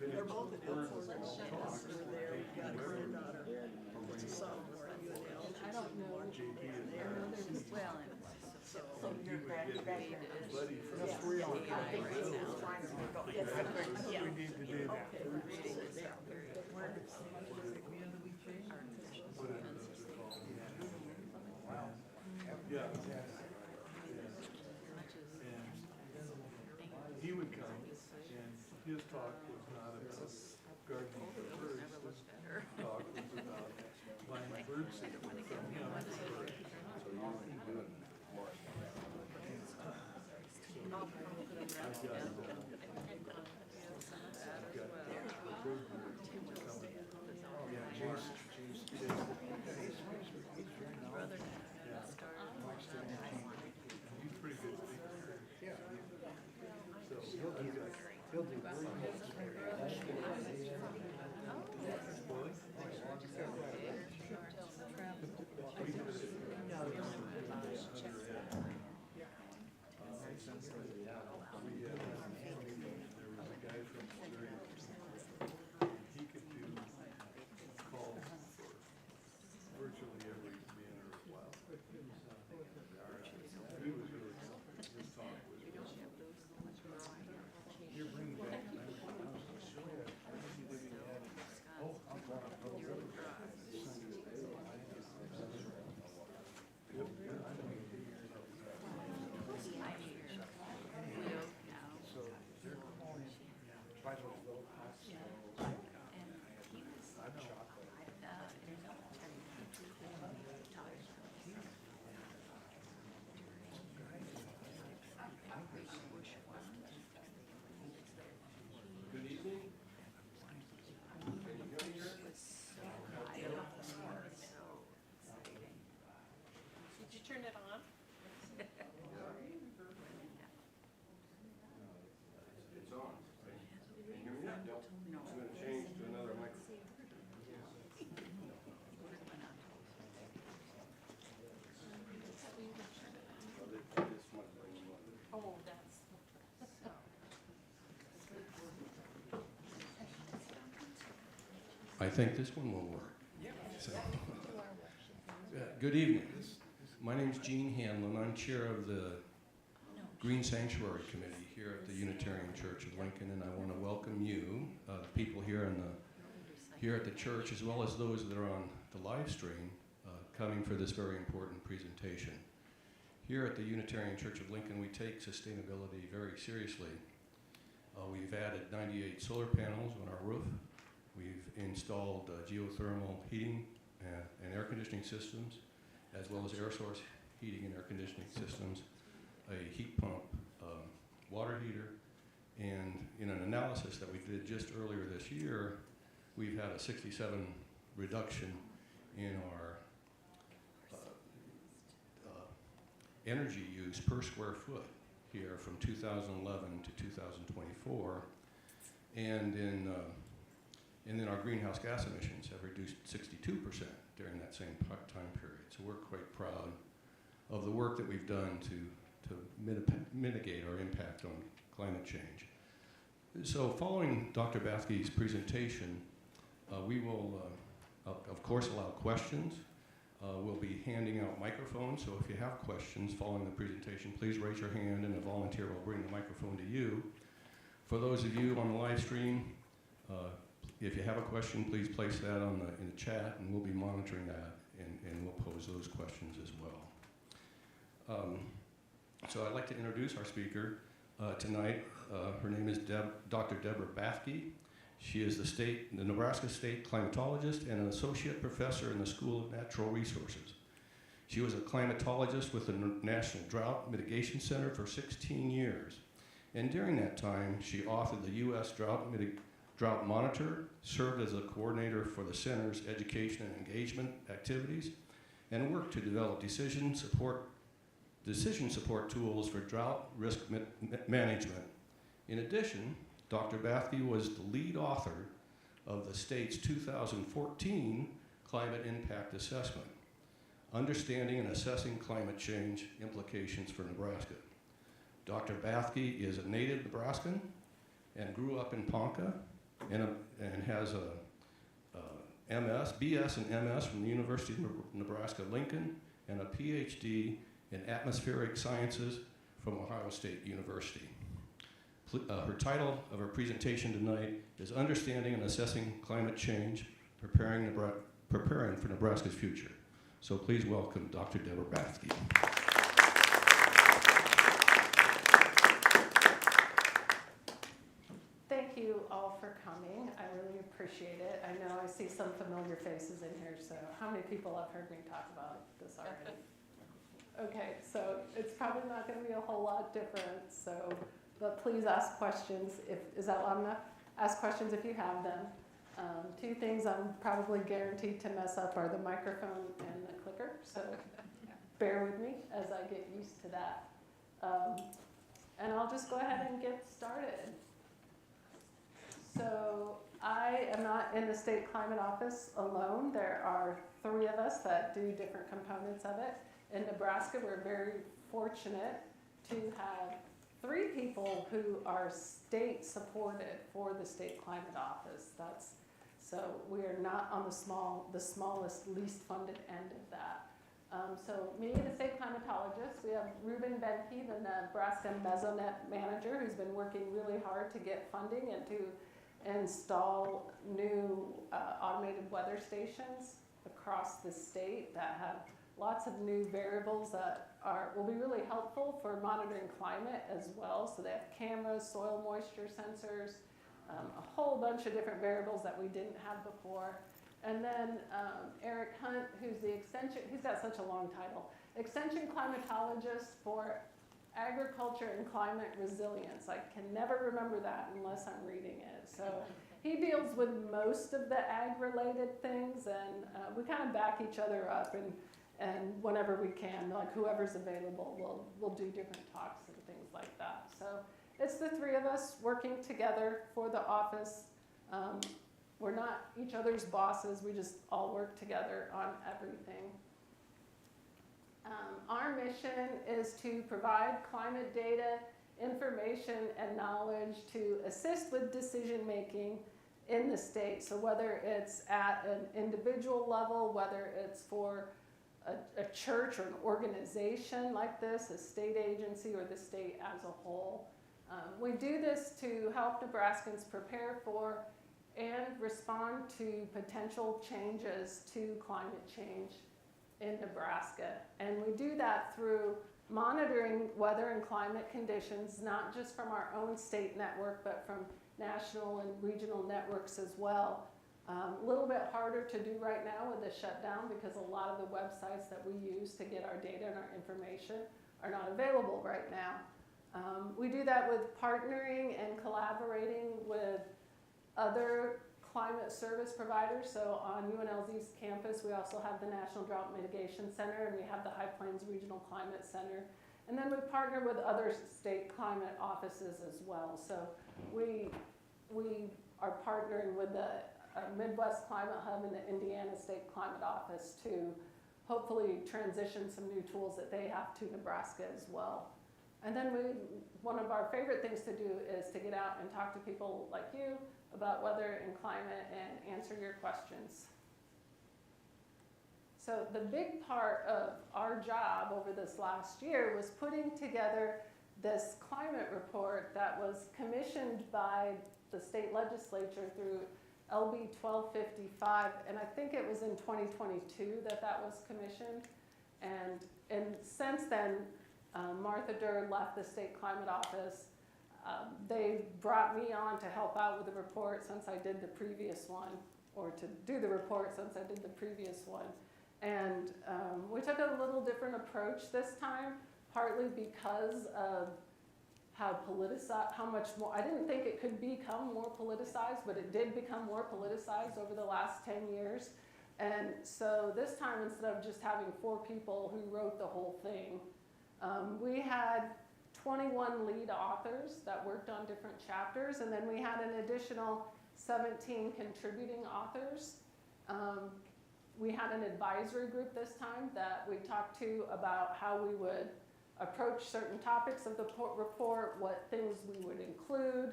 They're both at Air Force talks where they've got a granddaughter that's a sophomore at UNL. I don't know. Well, So your grandparents. that's real. I think we need to trying to go. Yes, yeah. We need to do that. Yeah. And he would come, and his talk was not about gardening for birds. His talk was about buying bird seed from him for birds. He's pretty good speaker. Yeah. So he'll do very much. He could do calls for virtually every manner of wildlife. He was really, his talk was. You're bringing back. Good evening. Can you hear me here? Did you turn it on? It's on. Can you hear me? No. I'm gonna change to another microphone. This might bring you on. Oh, that's. I think this one will work. So, good evening. My name is Gene Hanlon. I'm chair of the Green Sanctuary Committee here at the Unitarian Church of Lincoln, and I want to welcome you, the people here here at the church, as well as those that are on the live stream, coming for this very important presentation. Here at the Unitarian Church of Lincoln, we take sustainability very seriously. We've added 98 solar panels on our roof. We've installed geothermal heating and air conditioning systems, as well as air source heating and air conditioning systems, a heat pump, water heater, and in an analysis that we did just earlier this year, we've had a 67 reduction in our energy use per square foot here from 2011 to 2024, and then our greenhouse gas emissions have reduced 62% during that same time period. So we're quite proud of the work that we've done to mitigate our impact on climate change. So following Dr. Bathke's presentation, we will, of course, allow questions. We'll be handing out microphones, so if you have questions following the presentation, please raise your hand and a volunteer will bring the microphone to you. For those of you on the live stream, if you have a question, please place that in the chat, and we'll be monitoring that, and we'll pose those questions as well. So I'd like to introduce our speaker tonight. Her name is Dr. Deborah Bathke. She is the Nebraska State climatologist and an associate professor in the School of Natural Resources. She was a climatologist with the National Drought Mitigation Center for 16 years. And during that time, she authored the U.S. drought monitor, served as a coordinator for the center's education and engagement activities, and worked to develop decision support tools for drought risk management. In addition, Dr. Bathke was the lead author of the state's 2014 Climate Impact Assessment, Understanding and Assessing Climate Change Implications for Nebraska. Dr. Bathke is a native Nebraskan and grew up in Ponca and has a BS and MS from the University of Nebraska-Lincoln and a PhD in Atmospheric Sciences from Ohio State University. Her title of her presentation tonight is Understanding and Assessing Climate Change, Preparing for Nebraska's Future. So please welcome Dr. Deborah Bathke. Thank you all for coming. I really appreciate it. I know I see some familiar faces in here, so how many people have heard me talk about this already? Okay, so it's probably not going to be a whole lot different, but please ask questions. Is that loud enough? Ask questions if you have them. Two things I'm probably guaranteed to mess up are the microphone and the clicker, so bear with me as I get used to that. And I'll just go ahead and get started. So I am not in the state climate office alone. There are 3 of us that do different components of it. In Nebraska, we're very fortunate to have 3 people who are state supported for the state climate office. So we are not on the smallest, least funded end of that. So me, the state climatologist, we have Ruben Benke, the Nebraska Mesonet manager, who's been working really hard to get funding and to install new automated weather stations across the state that have lots of new variables that will be really helpful for monitoring climate as well. So they have cameras, soil moisture sensors, a whole bunch of different variables that we didn't have before. And then Eric Hunt, who's the extension, he's got such a long title, extension climatologist for agriculture and climate resilience. I can never remember that unless I'm reading it. So he deals with most of the ag-related things, and we kind of back each other up, and whenever we can, like whoever's available, we'll do different talks and things like that. So it's the 3 of us working together for the office. We're not each other's bosses. We just all work together on everything. Our mission is to provide climate data, information, and knowledge to assist with decision making in the state. So whether it's at an individual level, whether it's for a church or an organization like this, a state agency, or the state as a whole. We do this to help Nebraskans prepare for and respond to potential changes to climate change in Nebraska. And we do that through monitoring weather and climate conditions, not just from our own state network, but from national and regional networks as well. A little bit harder to do right now with the shutdown because a lot of the websites that we use to get our data and our information are not available right now. We do that with partnering and collaborating with other climate service providers. So on UNLV's campus, we also have the National Drought Mitigation Center, and we have the High Plains Regional Climate Center. And then we partner with other state climate offices as well. So we are partnering with the Midwest Climate Hub and the Indiana State Climate Office to hopefully transition some new tools that they have to Nebraska as well. And then one of our favorite things to do is to get out and talk to people like you about weather and climate and answer your questions. So the big part of our job over this last year was putting together this climate report that was commissioned by the state legislature through LB 1255, and I think it was in 2022 that was commissioned. And since then, Martha Durr left the state climate office. They brought me on to help out with the report since I did the previous one, or to do the report since I did the previous one. And we took a little different approach this time, partly because of how much more, I didn't think it could become more politicized, but it did become more politicized over the last 10 years. And so this time, instead of just having 4 people who wrote the whole thing, we had 21 lead authors that worked on different chapters, and then we had an additional 17 contributing authors. We had an advisory group this time that we talked to about how we would approach certain topics of the report, what things we would include,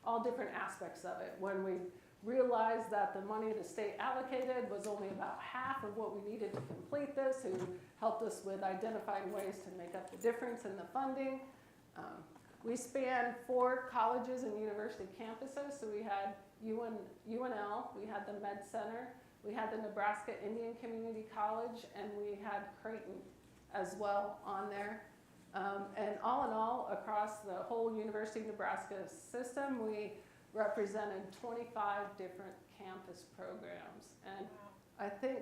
all different aspects of it. When we realized that the money the state allocated was only about half of what we needed to complete this, who helped us with identifying ways to make up the difference in the funding. We spanned 4 colleges and university campuses, so we had UNL, we had the Med Center, we had the Nebraska Indian Community College, and we had Creighton as well on there. And all in all, across the whole University of Nebraska system, we represented 25 different campus programs. And I think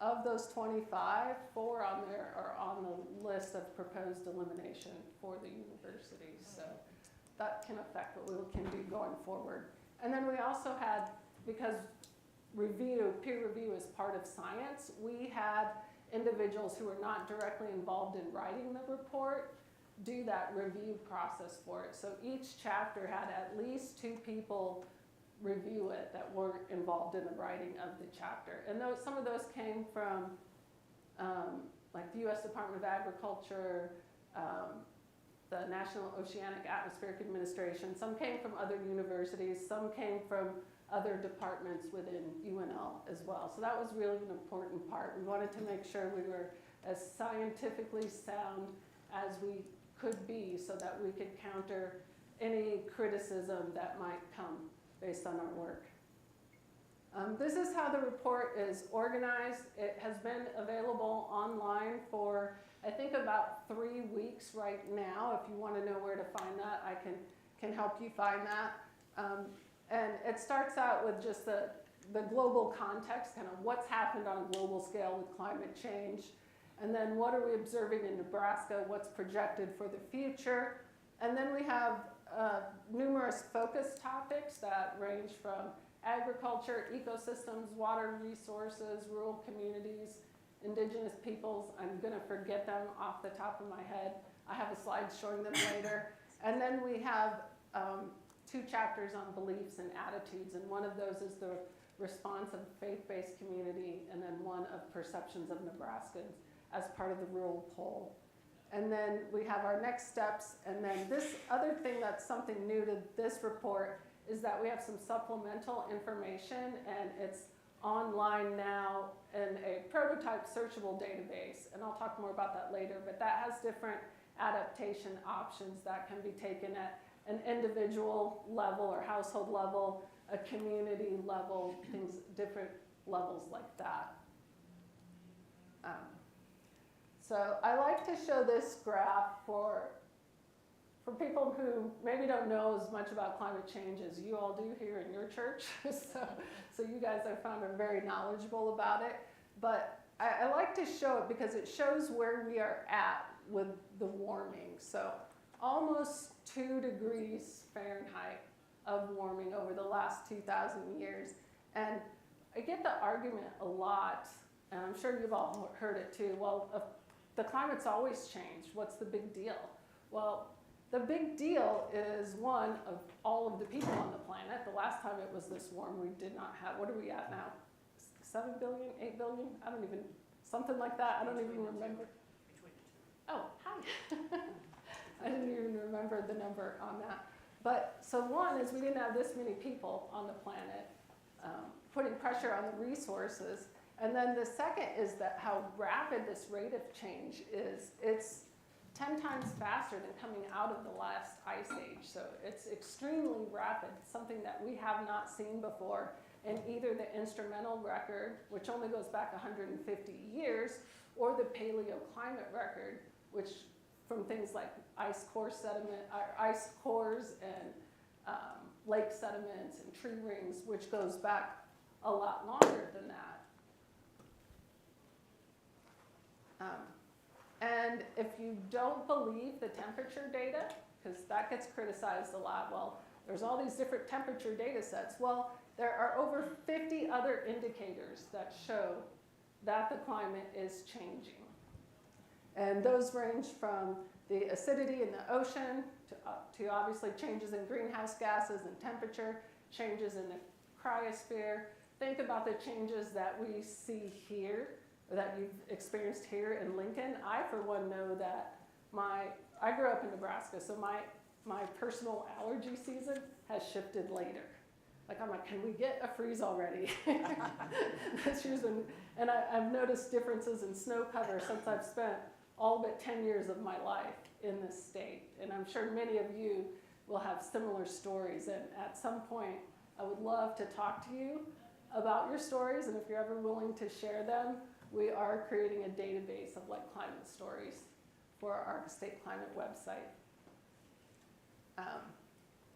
of those 25, 4 on there are on the list of proposed elimination for the university. So that can affect what we can do going forward. And then we also had, because peer review is part of science, we had individuals who are not directly involved in writing the report do that review process for it. So each chapter had at least 2 people review it that weren't involved in the writing of the chapter. And some of those came from like the U.S. Department of Agriculture, the National Oceanic Atmospheric Administration. Some came from other universities, some came from other departments within UNL as well. So that was really an important part. We wanted to make sure we were as scientifically sound as we could be so that we could counter any criticism that might come based on our work. This is how the report is organized. It has been available online for, I think, about 3 weeks right now. If you want to know where to find that, I can help you find that. And it starts out with just the global context, kind of what's happened on a global scale with climate change, and then what are we observing in Nebraska, what's projected for the future. And then we have numerous focus topics that range from agriculture, ecosystems, water resources, rural communities, indigenous peoples. I'm going to forget them off the top of my head. I have a slide showing them later. And then we have 2 chapters on beliefs and attitudes, and one of those is the response of faith-based community, and then one of perceptions of Nebraskans as part of the rural poll. And then we have our next steps, and then this other thing that's something new to this report is that we have some supplemental information, and it's online now in a prototype searchable database, and I'll talk more about that later, but that has different adaptation options that can be taken at an individual level or household level, a community level, things, different levels like that. So I like to show this graph for people who maybe don't know as much about climate change as you all do here in your church. so you guys, I found, are very knowledgeable about it. But I like to show it because it shows where we are at with the warming. So almost 2 degrees Fahrenheit of warming over the last 2,000 years. And I get the argument a lot, and I'm sure you've all heard it too, well, the climate's always changed. What's the big deal? Well, the big deal is one of all of the people on the planet. The last time it was this warm, we did not have, what are we at now? 7 billion, 8 billion? I don't even, something like that. I don't even remember. Oh, hi. I didn't even remember the number on that. But so one is we didn't have this many people on the planet putting pressure on the resources. And then the second is that how rapid this rate of change is. It's 10 times faster than coming out of the last ice age. So it's extremely rapid, something that we have not seen before in either the instrumental record, which only goes back 150 years, or the paleoclimate record, which from things like ice cores and lake sediments and tree rings, which goes back a lot longer than that. And And if you don't believe the temperature data, because that gets criticized a lot, well, there's all these different temperature data sets. Well, there are over 50 other indicators that show that the climate is changing. And those range from the acidity in the ocean to obviously changes in greenhouse gases and temperature, changes in the cryosphere. Think about the changes that we see here, or that you've experienced here in Lincoln. I, for one, know that I grew up in Nebraska, so my personal allergy season has shifted later. Like, I'm like, can we get a freeze already? And I've noticed differences in snow cover since I've spent all but 10 years of my life in this state. And I'm sure many of you will have similar stories. And at some point, I would love to talk to you about your stories. And if you're ever willing to share them, we are creating a database of like climate stories for our state climate website.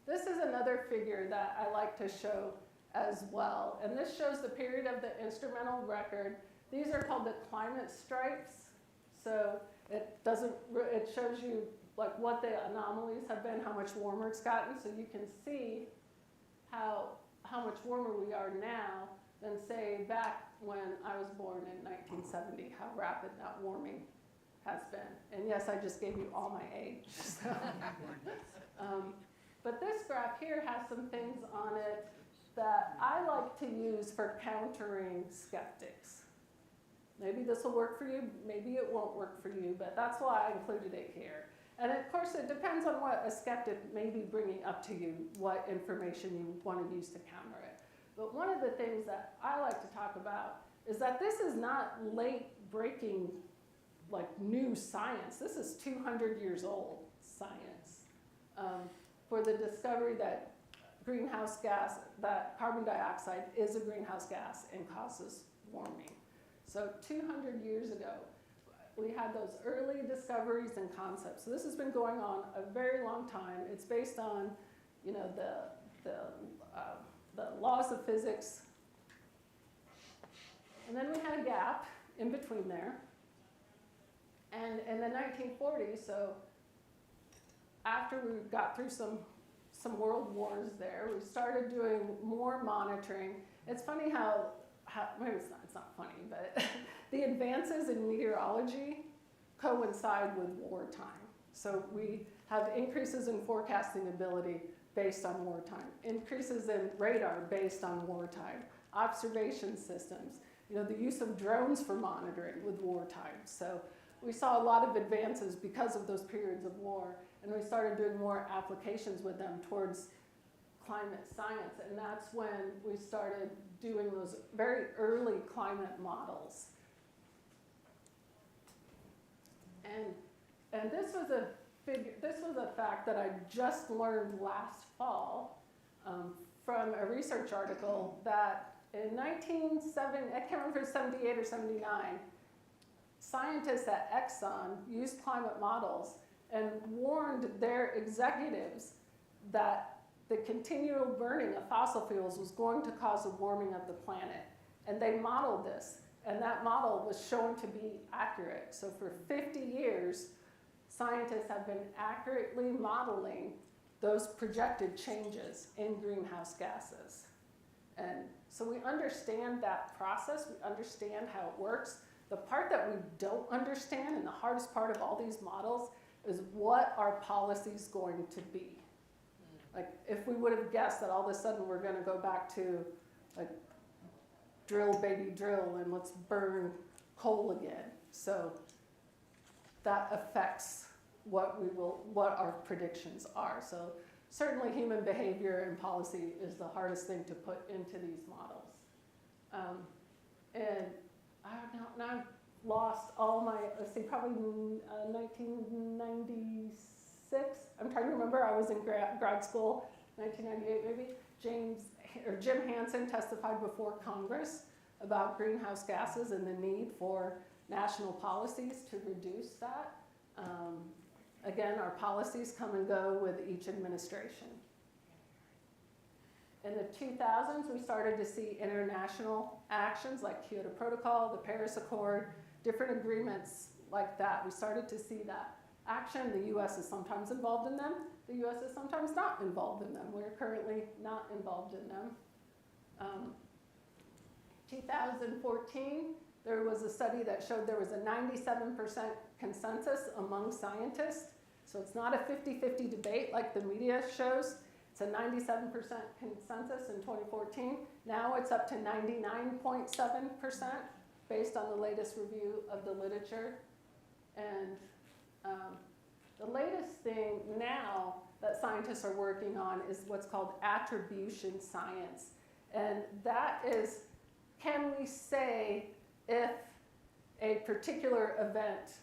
This is another figure that I like to show as well. And this shows the period of the instrumental record. These are called the climate stripes. So it shows you like what the anomalies have been, how much warmer it's gotten. So you can see how much warmer we are now than say back when I was born in 1970, how rapid that warming has been. And yes, I just gave you all my age. So. But this graph here has some things on it that I like to use for countering skeptics. Maybe this will work for you, maybe it won't work for you, but that's why I included it here. And of course, it depends on what a skeptic may be bringing up to you, what information you want to use to counter it. But one of the things that I like to talk about is that this is not late breaking, like new science. This is 200 years old science. For the discovery that greenhouse gas, that carbon dioxide is a greenhouse gas and causes warming. So 200 years ago, we had those early discoveries and concepts. So this has been going on a very long time. It's based on, you know, the laws of physics. And then we had a gap in between there. And in the 1940s, so after we got through some world wars there, we started doing more monitoring. It's funny how maybe it's not funny, but the advances in meteorology coincide with wartime. So we have increases in forecasting ability based on wartime, increases in radar based on wartime, observation systems, you know, the use of drones for monitoring with wartime. So we saw a lot of advances because of those periods of war, and we started doing more applications with them towards climate science, and that's when we started doing those very early climate models. And this was a fact that I just learned last fall from a research article that in I can't remember if it was 78 or 79, scientists at Exxon used climate models and warned their executives that the continual burning of fossil fuels was going to cause a warming of the planet. And they modeled this, and that model was shown to be accurate. So for 50 years, scientists have been accurately modeling those projected changes in greenhouse gases. And so we understand that process, we understand how it works. The part that we don't understand, and the hardest part of all these models, is what are policies going to be? Like, if we would have guessed that all of a sudden we're going to go back to, like, drill, baby, drill, and let's burn coal again. So that affects what our predictions are. So certainly human behavior and policy is the hardest thing to put into these models. And now I've lost all my, let's see, probably 1996. I'm trying to remember, I was in grad school, 1998 maybe. Jim Hansen testified before Congress about greenhouse gases and the need for national policies to reduce that. Again, our policies come and go with each administration. In the 2000s, we started to see international actions like Kyoto Protocol, the Paris Accord, different agreements like that. We started to see that action. The U.S. is sometimes involved in them. The U.S. is sometimes not involved in them. We're currently not involved in them. 2014, there was a study that showed there was a 97% consensus among scientists. So it's not a 50-50 debate like the media shows. It's a 97% consensus in 2014. Now it's up to 99.7% based on the latest review of the literature. And the latest thing now that scientists are working on is what's called attribution science. And that is, can we say if a particular event,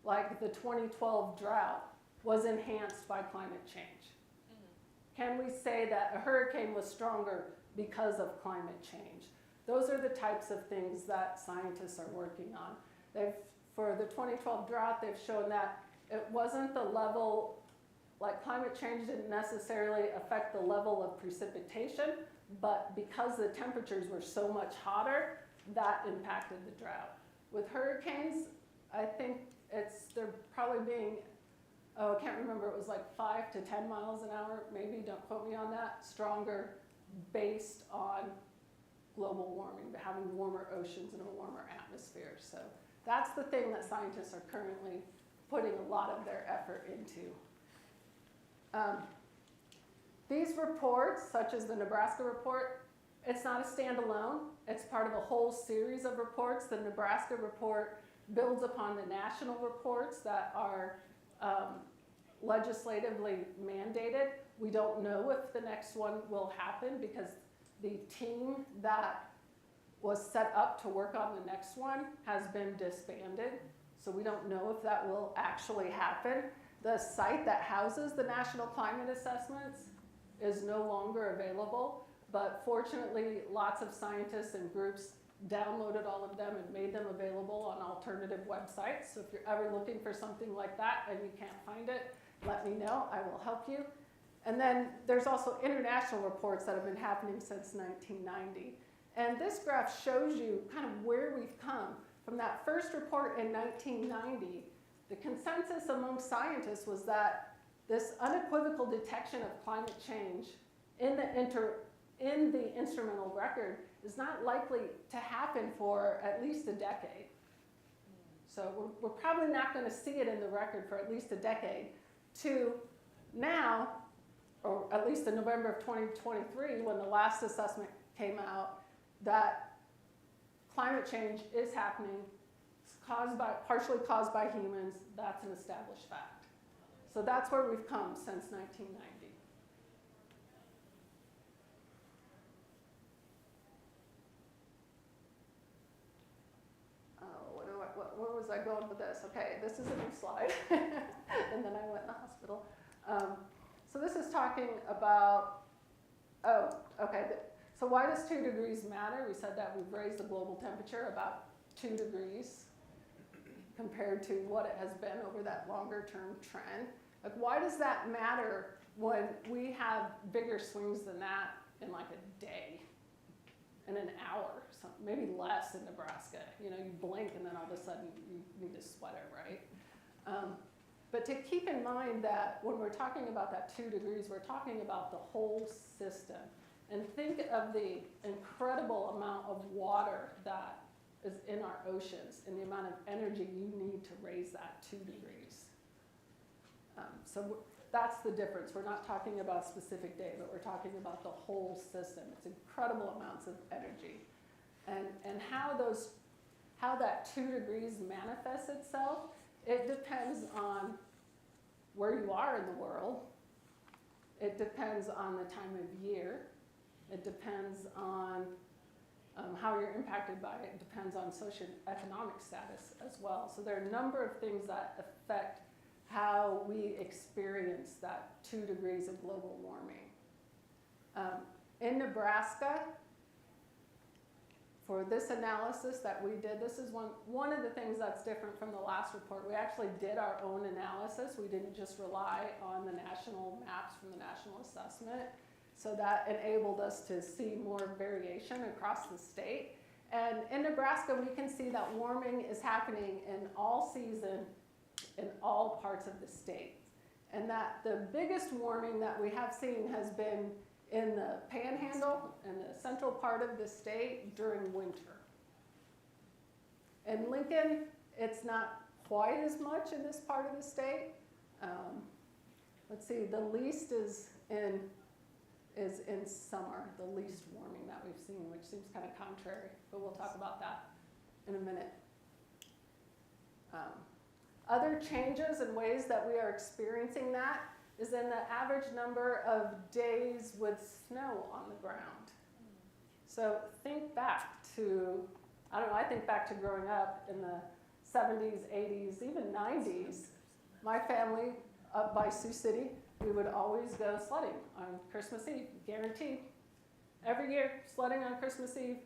like the 2012 drought, was enhanced by climate change? Can we say that a hurricane was stronger because of climate change? Those are the types of things that scientists are working on. For the 2012 drought, they've shown that it wasn't the level, like climate change didn't necessarily affect the level of precipitation, but because the temperatures were so much hotter, that impacted the drought. With hurricanes, I think they're probably being, I can't remember, it was like 5 to 10 miles an hour, maybe, don't quote me on that, stronger based on global warming, having warmer oceans and a warmer atmosphere. So that's the thing that scientists are currently putting a lot of their effort into. These reports, such as the Nebraska report, it's not a standalone. It's part of a whole series of reports. The Nebraska report builds upon the national reports that are legislatively mandated. We don't know if the next one will happen because the team that was set up to work on the next one has been disbanded. So we don't know if that will actually happen. The site that houses the national climate assessments is no longer available, but fortunately lots of scientists and groups downloaded all of them and made them available on alternative websites. So if you're ever looking for something like that and you can't find it, let me know, I will help you. And then there's also international reports that have been happening since 1990. And this graph shows you kind of where we've come. From that first report in 1990, the consensus among scientists was that this unequivocal detection of climate change in the instrumental record is not likely to happen for at least a decade. So we're probably not going to see it in the record for at least a decade, to now, or at least in November of 2023, when the last assessment came out, that climate change is happening. It's partially caused by humans. That's an established fact. So that's where we've come since 1990. Where was I going with this? Okay, this is a new slide. And then I went in the hospital. So this is talking about, so why does 2 degrees matter? We said that we've raised the global temperature about 2 degrees compared to what it has been over that longer term trend. Like, why does that matter when we have bigger swings than that in like a day, in an hour, maybe less in Nebraska? You know, you blink and then all of a sudden you need a sweater, right? But to keep in mind that when we're talking about that 2 degrees, we're talking about the whole system. And think of the incredible amount of water that is in our oceans and the amount of energy you need to raise that 2 degrees. So that's the difference. We're not talking about a specific day, but we're talking about the whole system. It's incredible amounts of energy. And how that 2 degrees manifests itself, it depends on where you are in the world. It depends on the time of year. It depends on how you're impacted by it. It depends on socioeconomic status as well. So there are a number of things that affect how we experience that 2 degrees of global warming. In Nebraska, for this analysis that we did, this is one of the things that's different from the last report. We actually did our own analysis. We didn't just rely on the national maps from the national assessment. So that enabled us to see more variation across the state. And in Nebraska, we can see that warming is happening in all season, in all parts of the state. And that the biggest warming that we have seen has been in the panhandle and the central part of the state during winter. In Lincoln, it's not quite as much in this part of the state. Let's see, the least is in summer, the least warming that we've seen, which seems kind of contrary, but we'll talk about that in a minute. Other changes and ways that we are experiencing that is in the average number of days with snow on the ground. So think back to, I don't know, I think back to growing up in the 70s, 80s, even 90s. My family up by Sioux City, we would always go sledding on Christmas Eve, guaranteed. Every year, sledding on Christmas Eve,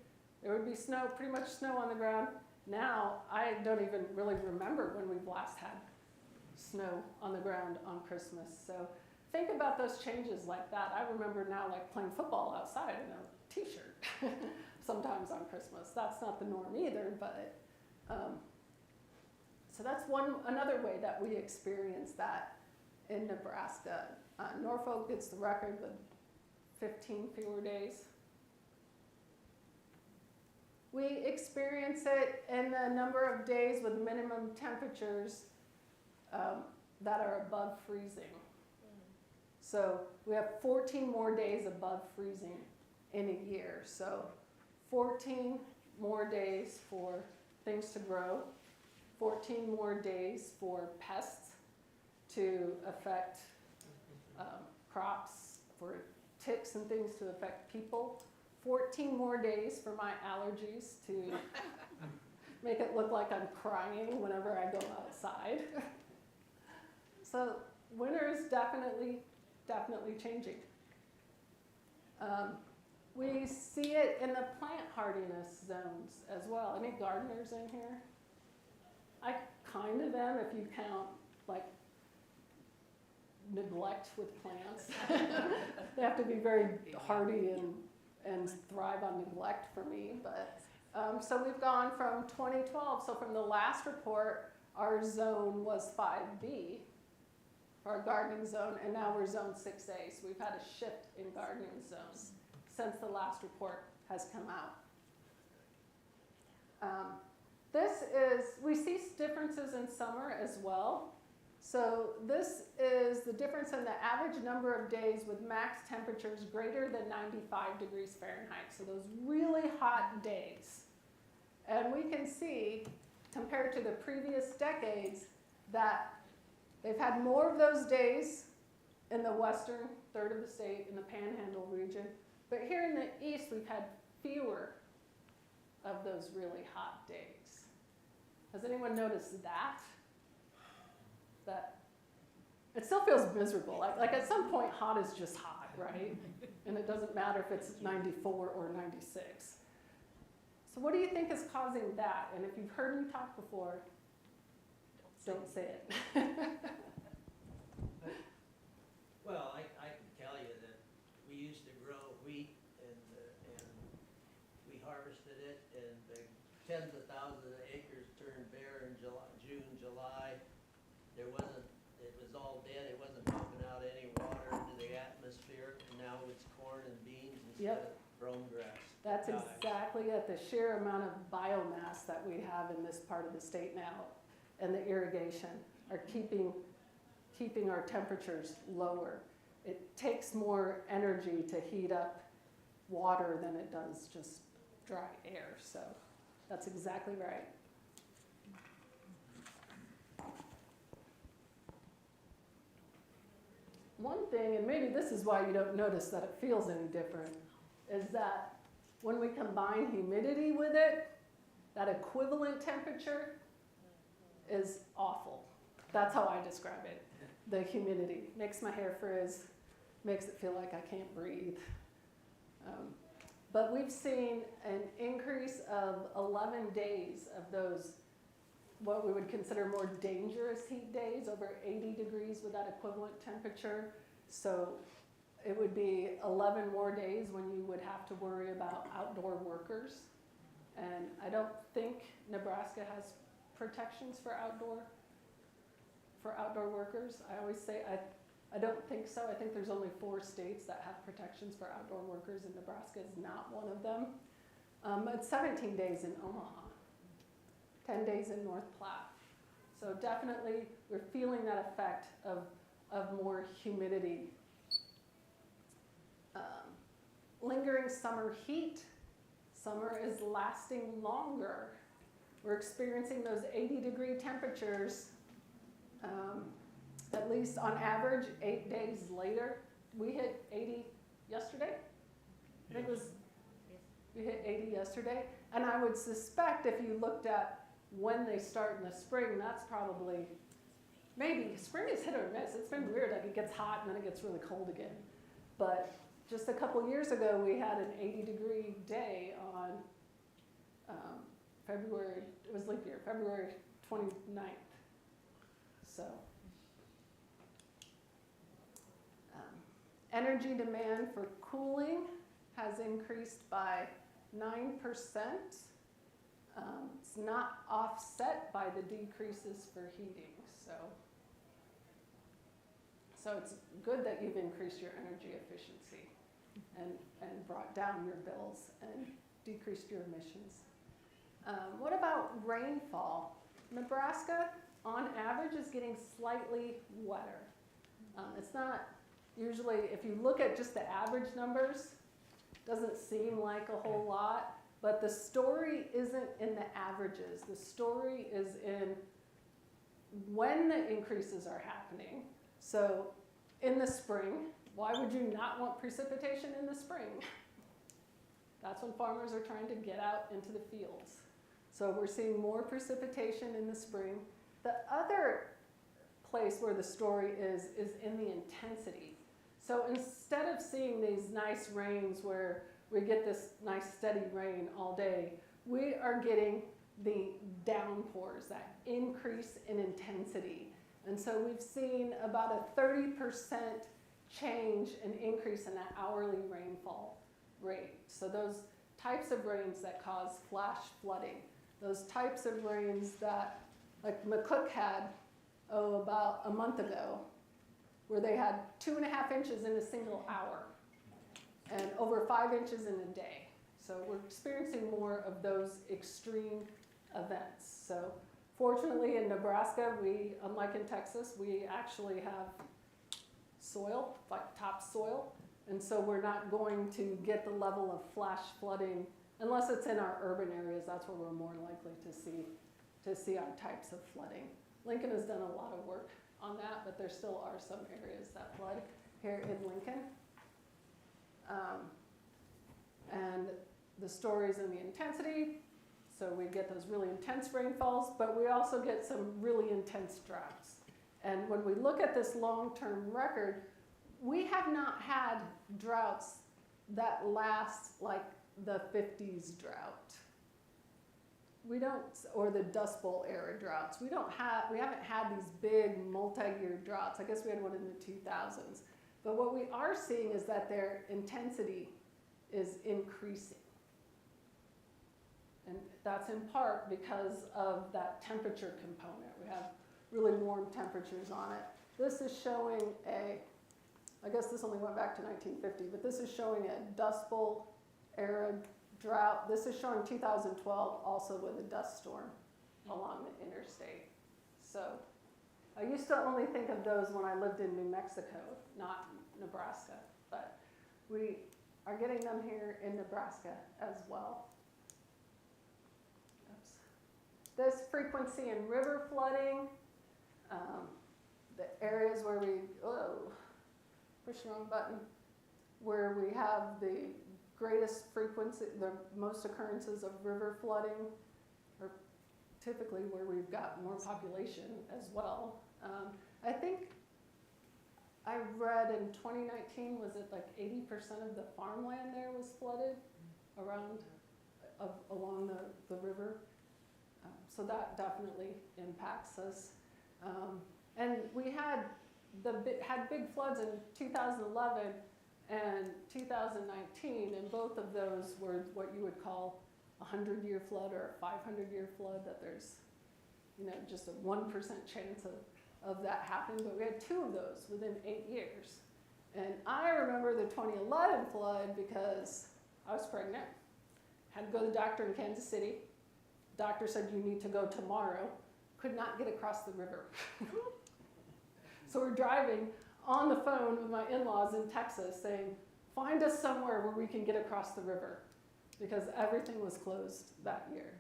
there would be snow, pretty much snow on the ground. Now, I don't even really remember when we've last had snow on the ground on Christmas. So think about those changes like that. I remember now like playing football outside in a t-shirt sometimes on Christmas. That's not the norm either, but so that's another way that we experience that in Nebraska. Norfolk gets the record with 15 fewer days. We experience it in the number of days with minimum temperatures that are above freezing. So we have 14 more days above freezing in a year. So 14 more days for things to grow, 14 more days for pests to affect crops, for ticks and things to affect people. 14 more days for my allergies to make it look like I'm crying whenever I go outside. So winter is definitely changing. We see it in the plant hardiness zones as well. Any gardeners in here? I kind of am if you count like neglect with plants. They have to be very hardy and thrive on neglect for me. But so we've gone from 2012, so from the last report, our zone was 5B, our gardening zone, and now we're zone 6A. So we've had a shift in gardening zones since the last report has come out. We see differences in summer as well. So this is the difference in the average number of days with max temperatures greater than 95 degrees Fahrenheit. So those really hot days. And we can see, compared to the previous decades, that they've had more of those days in the western third of the state, in the Panhandle region. But here in the east, we've had fewer of those really hot days. Has anyone noticed that? That it still feels miserable. Like at some point, hot is just hot, right? And it doesn't matter if it's 94 or 96. So what do you think is causing that? And if you've heard me talk before, don't say it. Well, I can tell you that we used to grow wheat and we harvested it, and the tens of thousands of acres turned bare in June, July. It was all dead. It wasn't pumping out any water into the atmosphere. And now it's corn and beans instead of brome grass. That's exactly it. The sheer amount of biomass that we have in this part of the state now, and the irrigation are keeping our temperatures lower. It takes more energy to heat up water than it does just dry air. So that's exactly right. One thing, and maybe this is why you don't notice that it feels any different, is that when we combine humidity with it, that equivalent temperature is awful. That's how I describe it. The humidity makes my hair frizz, makes it feel like I can't breathe. But we've seen an increase of 11 days of those, what we would consider more dangerous heat days, over 80 degrees with that equivalent temperature. So it would be 11 more days when you would have to worry about outdoor workers And I don't think Nebraska has protections for outdoor workers. I always say, I don't think so. I think there's only 4 states that have protections for outdoor workers, and Nebraska is not one of them. It's 17 days in Omaha, 10 days in North Platte. So definitely we're feeling that effect of more humidity. Lingering summer heat. Summer is lasting longer. We're experiencing those 80-degree temperatures, at least on average, 8 days later. We hit 80 yesterday. I think it was, we hit 80 yesterday. And I would suspect if you looked at when they start in the spring, that's probably, maybe, spring is hit or miss. It's been weird, like it gets hot and then it gets really cold again. But just a couple years ago, we had an 80-degree day on February, it was leap year, February 29th. So, energy demand for cooling has increased by 9%. It's not offset by the decreases for heating, so it's good that you've increased your energy efficiency and brought down your bills and decreased your emissions. What about rainfall? Nebraska, on average, is getting slightly wetter. It's not usually, if you look at just the average numbers, doesn't seem like a whole lot, but the story isn't in the averages. The story is in when the increases are happening. So in the spring, why would you not want precipitation in the spring? That's when farmers are trying to get out into the fields. So we're seeing more precipitation in the spring. The other place where the story is in the intensity. So instead of seeing these nice rains where we get this nice steady rain all day, we are getting the downpours, that increase in intensity. And so we've seen about a 30% change and increase in that hourly rainfall rate. So those types of rains that cause flash flooding, those types of rains that, like McCook had, about a month ago, where they had 2.5 inches in a single hour and over 5 inches in a day. So we're experiencing more of those extreme events. So fortunately in Nebraska, we, unlike in Texas, we actually have soil, like topsoil, and so we're not going to get the level of flash flooding unless it's in our urban areas. That's where we're more likely to see our types of flooding. Lincoln has done a lot of work on that, but there still are some areas that flood here in Lincoln. And the stories in the intensity, so we get those really intense rainfalls, but we also get some really intense droughts. And when we look at this long-term record, we have not had droughts that last like the 50s drought. We don't, or the Dust Bowl era droughts. We haven't had these big multi-year droughts. I guess we had one in the 2000s. But what we are seeing is that their intensity is increasing. And that's in part because of that temperature component. We have really warm temperatures on it. This is showing I guess this only went back to 1950, but this is showing a Dust Bowl era drought. This is showing 2012 also with a dust storm along the interstate. So I used to only think of those when I lived in New Mexico, not Nebraska, but we are getting them here in Nebraska as well. Oops. This frequency in river flooding, the areas where we, push the wrong button, where we have the greatest frequency, the most occurrences of river flooding, are typically where we've got more population as well. I think I read in 2019, was it like 80% of the farmland there was flooded along the river? So that definitely impacts us. And we had big floods in 2011 and 2019, and both of those were what you would call 100-year flood or a 500-year flood, that there's, you know, just a 1% chance of that happening, but we had 2 of those within 8 years. And I remember the 2011 flood because I was pregnant, had to go to the doctor in Kansas City. Doctor said, you need to go tomorrow. Could not get across the river. So we're driving on the phone with my in-laws in Texas saying, find us somewhere where we can get across the river, because everything was closed that year.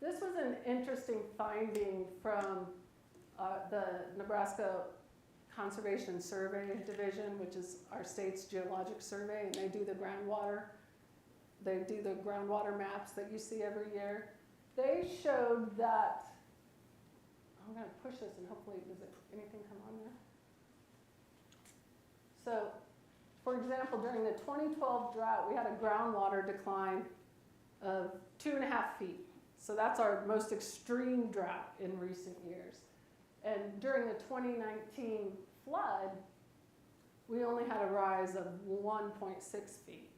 This was an interesting finding from the Nebraska Conservation Survey Division, which is our state's geologic survey, and they do the groundwater. They do the groundwater maps that you see every year. They showed that, I'm going to push this and hopefully, does anything come on there? So, for example, during the 2012 drought, we had a groundwater decline of 2.5 feet. So that's our most extreme drought in recent years. And during the 2019 flood, we only had a rise of 1.6 feet.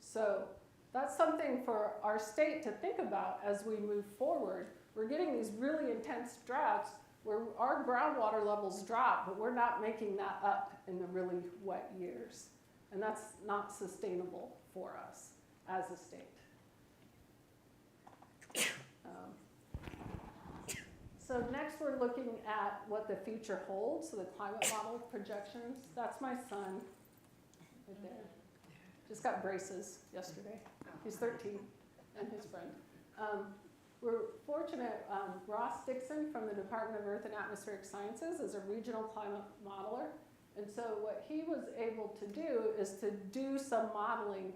So that's something for our state to think about as we move forward. We're getting these really intense droughts where our groundwater levels drop, but we're not making that up in the really wet years. And that's not sustainable for us as a state. So next we're looking at what the future holds, so the climate model projections. That's my son right there. Just got braces yesterday. He's 13, and his friend. We're fortunate, Ross Dixon from the Department of Earth and Atmospheric Sciences is a regional climate modeler. And so what he was able to do is to do some modeling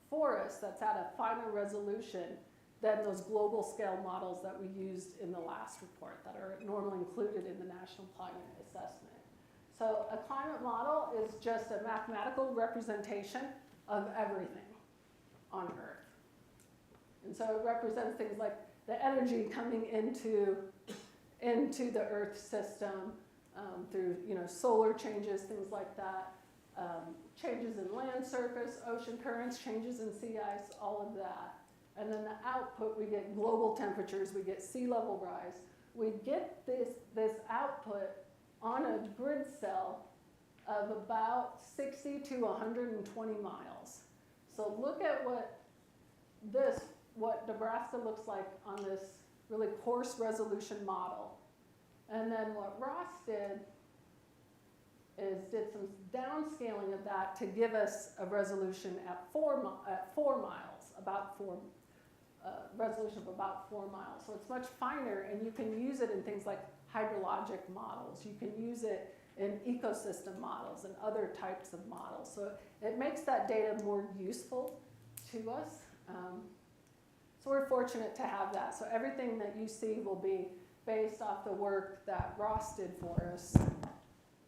for us that's at a finer resolution than those global scale models that we used in the last report that are normally included in the National Climate Assessment. So a climate model is just a mathematical representation of everything on Earth. And so it represents things like the energy coming into the Earth system through, you know, solar changes, things like that, changes in land surface, ocean currents, changes in sea ice, all of that. And then the output, we get global temperatures, we get sea level rise. We get this output on a grid cell of about 60 to 120 miles. So look at what Nebraska looks like on this really coarse resolution model. And then what Ross did is did some downscaling of that to give us a resolution at 4 miles, about 4 resolution of about 4 miles. So it's much finer, and you can use it in things like hydrologic models. You can use it in ecosystem models and other types of models. So it makes that data more useful to us. So we're fortunate to have that. So everything that you see will be based off the work that Ross did for us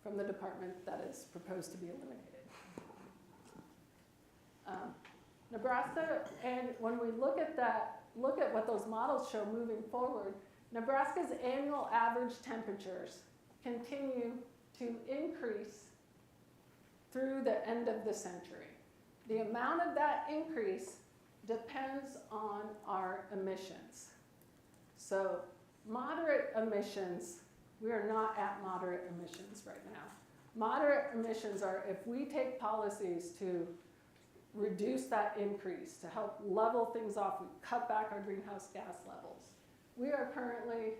from the department that is proposed to be eliminated. Nebraska, and when we look at what those models show moving forward, Nebraska's annual average temperatures continue to increase through the end of the century. The amount of that increase depends on our emissions. So moderate emissions, we are not at moderate emissions right now. Moderate emissions are if we take policies to reduce that increase, to help level things off, we cut back our greenhouse gas levels. We are currently,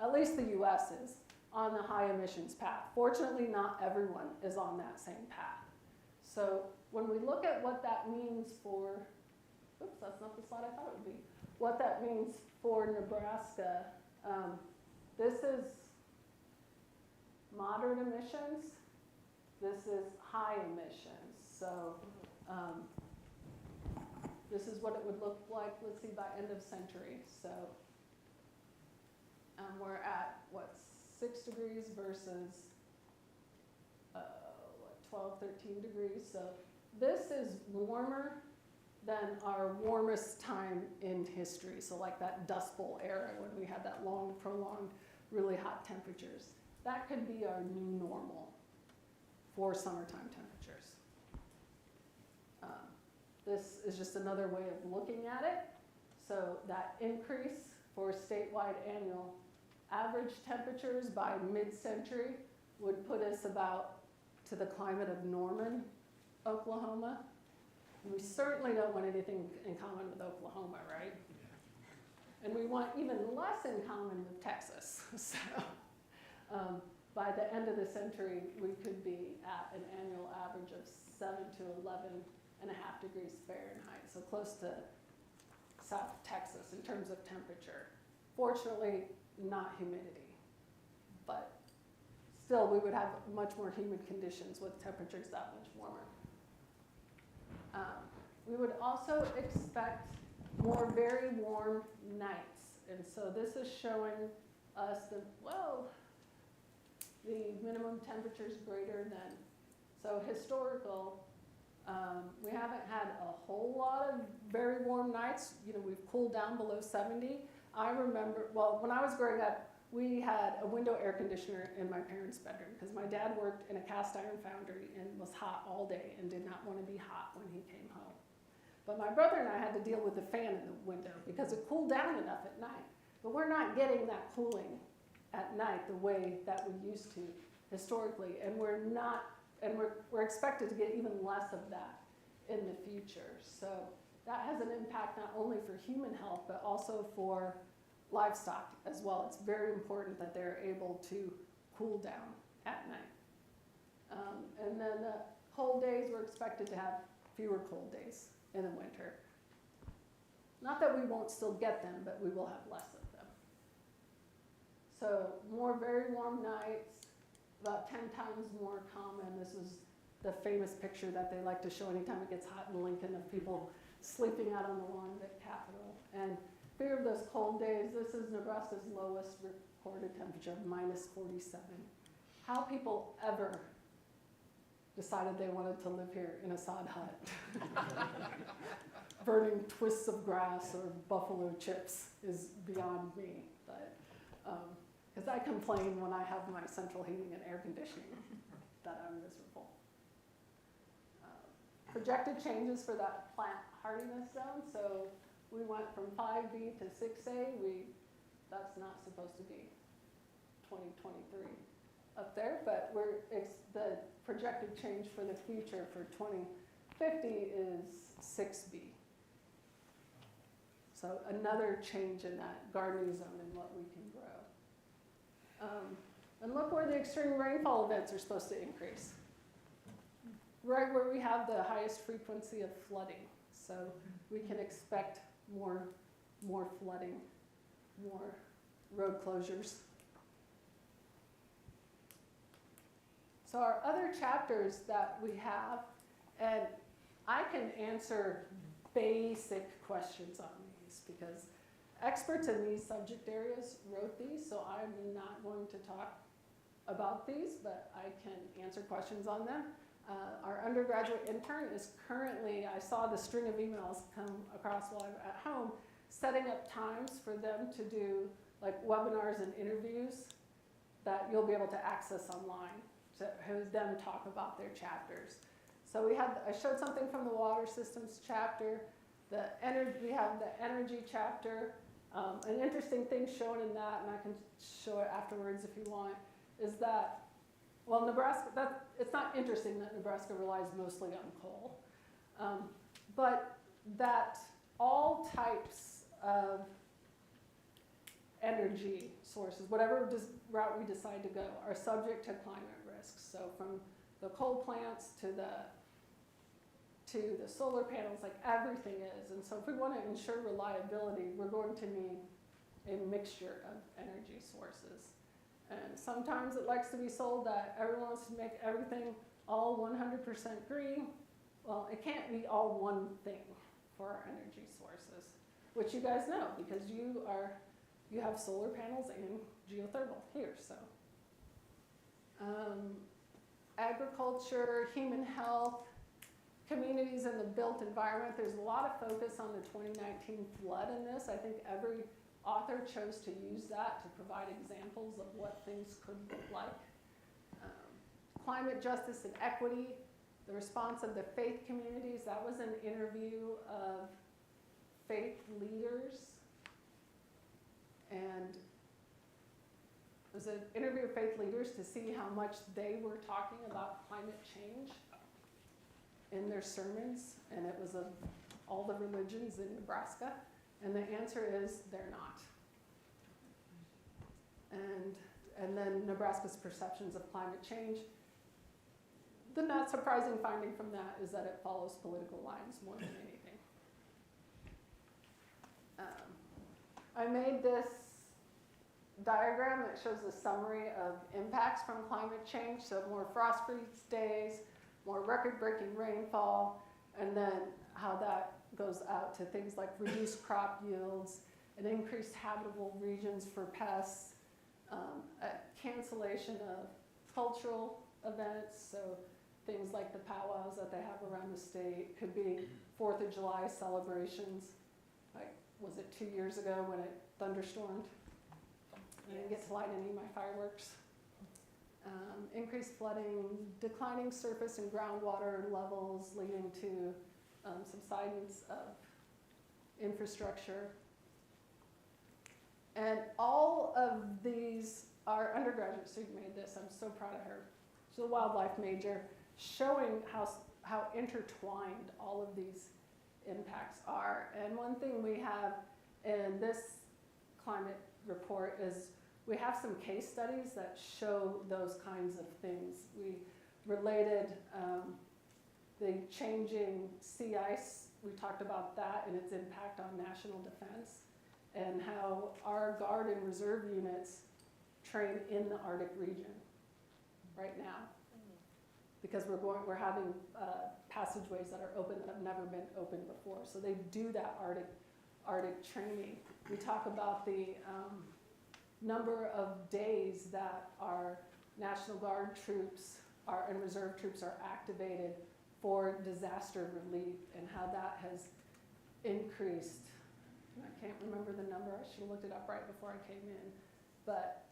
at least the US is, on the high emissions path. Fortunately, not everyone is on that same path. So when we look at what that means for, oops, that's not the slide I thought it would be, what that means for Nebraska, this is moderate emissions, this is high emissions. So this is what it would look like, let's see, by end of century. So we're at, what, 6 degrees versus 12, 13 degrees. So this is warmer than our warmest time in history. So like that Dust Bowl era when we had that long, prolonged, really hot temperatures. That could be our new normal for summertime temperatures. this is just another way of looking at it. So that increase for statewide annual average temperatures by mid-century would put us about to the climate of Norman, Oklahoma. We certainly don't want anything in common with Oklahoma, right? And we want even less in common with Texas. So by the end of the century, we could be at an annual average of 7 to 11.5 degrees Fahrenheit, so close to South Texas in terms of temperature. Fortunately, not humidity, but still we would have much more humid conditions with temperatures that much warmer. We would also expect more very warm nights. And so this is showing us the minimum temperatures greater than, so historical, we haven't had a whole lot of very warm nights. You know, we've cooled down below 70. I remember, well, when I was growing up, we had a window air conditioner in my parents' bedroom because my dad worked in a cast iron foundry and was hot all day and did not want to be hot when he came home. But my brother and I had to deal with the fan in the window because it cooled down enough at night. But we're not getting that cooling at night the way that we used to historically, and we're expected to get even less of that in the future. So that has an impact not only for human health, but also for livestock as well. It's very important that they're able to cool down at night. And then the cold days, we're expected to have fewer cold days in the winter. Not that we won't still get them, but we will have less of them. So more very warm nights, about 10 times more common. This is the famous picture that they like to show anytime it gets hot in Lincoln of people sleeping out on the lawn at Capitol. And fear of those cold days. This is Nebraska's lowest recorded temperature of -47. How people ever decided they wanted to live here in a sod hut, burning twists of grass or buffalo chips is beyond me. But because I complain when I have my central heating and air conditioning that I'm miserable. Projected changes for that plant hardiness zone. So we went from 5B to 6A. That's not supposed to be 2023 up there, but the projected change for the future for 2050 is 6B. So another change in that gardening zone and what we can grow. And look where the extreme rainfall events are supposed to increase. Right where we have the highest frequency of flooding. So we can expect more flooding, more road closures. So our other chapters that we have, and I can answer basic questions on these because experts in these subject areas wrote these, so I'm not going to talk about these, but I can answer questions on them. Our undergraduate intern is currently, I saw the string of emails come across while I'm at home, setting up times for them to do like webinars and interviews that you'll be able to access online to have them talk about their chapters. So I showed something from the water systems chapter, we have the energy chapter. An interesting thing shown in that, and I can show it afterwards if you want, is that, well, Nebraska, it's not interesting that Nebraska relies mostly on coal, but that all types of energy sources, whatever route we decide to go, are subject to climate risks. So from the coal plants to the solar panels, like everything is. And so if we want to ensure reliability, we're going to need a mixture of energy sources. And sometimes it likes to be sold that everyone wants to make everything all 100% green. Well, it can't be all one thing for our energy sources, which you guys know because you have solar panels and geothermal here. So agriculture, human health, communities in the built environment. There's a lot of focus on the 2019 flood in this. I think every author chose to use that to provide examples of what things could look like. Climate justice and equity. The response of the faith communities, that was an interview of faith leaders. And it was an interview of faith leaders to see how much they were talking about climate change in their sermons. And it was of all the religions in Nebraska. And the answer is they're not. And then Nebraska's perceptions of climate change. The not surprising finding from that is that it follows political lines more than anything. I made this diagram that shows a summary of impacts from climate change. So more frost-free days, more record-breaking rainfall, and then how that goes out to things like reduced crop yields and increased habitable regions for pests, a cancellation of cultural events, so things like the powwows that they have around the state, could be 4th of July celebrations. Like, was it 2 years ago when it thunderstormed? I didn't get to light any of my fireworks. Increased flooding, declining surface and groundwater levels leading to subsidence of infrastructure. And all of these are undergraduate student made this. I'm so proud of her. She's a wildlife major, showing how intertwined all of these impacts are. And one thing we have in this climate report is we have some case studies that show those kinds of things. We related the changing sea ice. We talked about that and its impact on national defense, and how our Guard and Reserve units train in the Arctic region right now, because we're having passageways that are open that have never been opened before. So they do that Arctic training. We talk about the number of days that our National Guard troops and Reserve troops are activated for disaster relief, and how that has increased. I can't remember the number. I should have looked it up right before I came in. But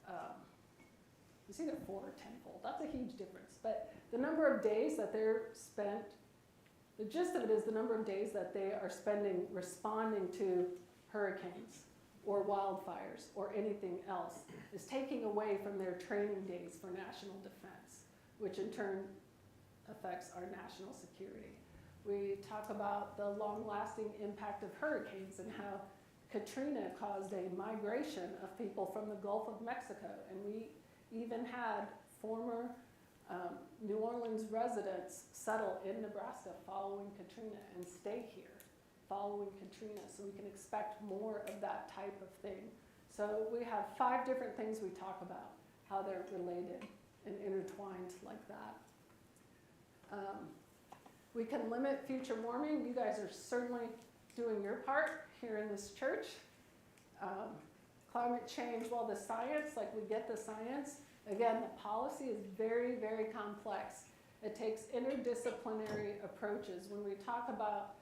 it's either 4 or 10-fold. That's a huge difference. But the number of days that they're spent, the gist of it is the number of days that they are spending responding to hurricanes or wildfires or anything else is taking away from their training days for national defense, which in turn affects our national security. We talk about the long-lasting impact of hurricanes and how Katrina caused a migration of people from the Gulf of Mexico. And we even had former New Orleans residents settle in Nebraska following Katrina and stay here following Katrina. So we can expect more of that type of thing. So we have 5 different things we talk about, how they're related and intertwined like that. We can limit future warming. You guys are certainly doing your part here in this church. Climate change, well, the science, like we get the science. Again, the policy is very, very complex. It takes interdisciplinary approaches. When we talk about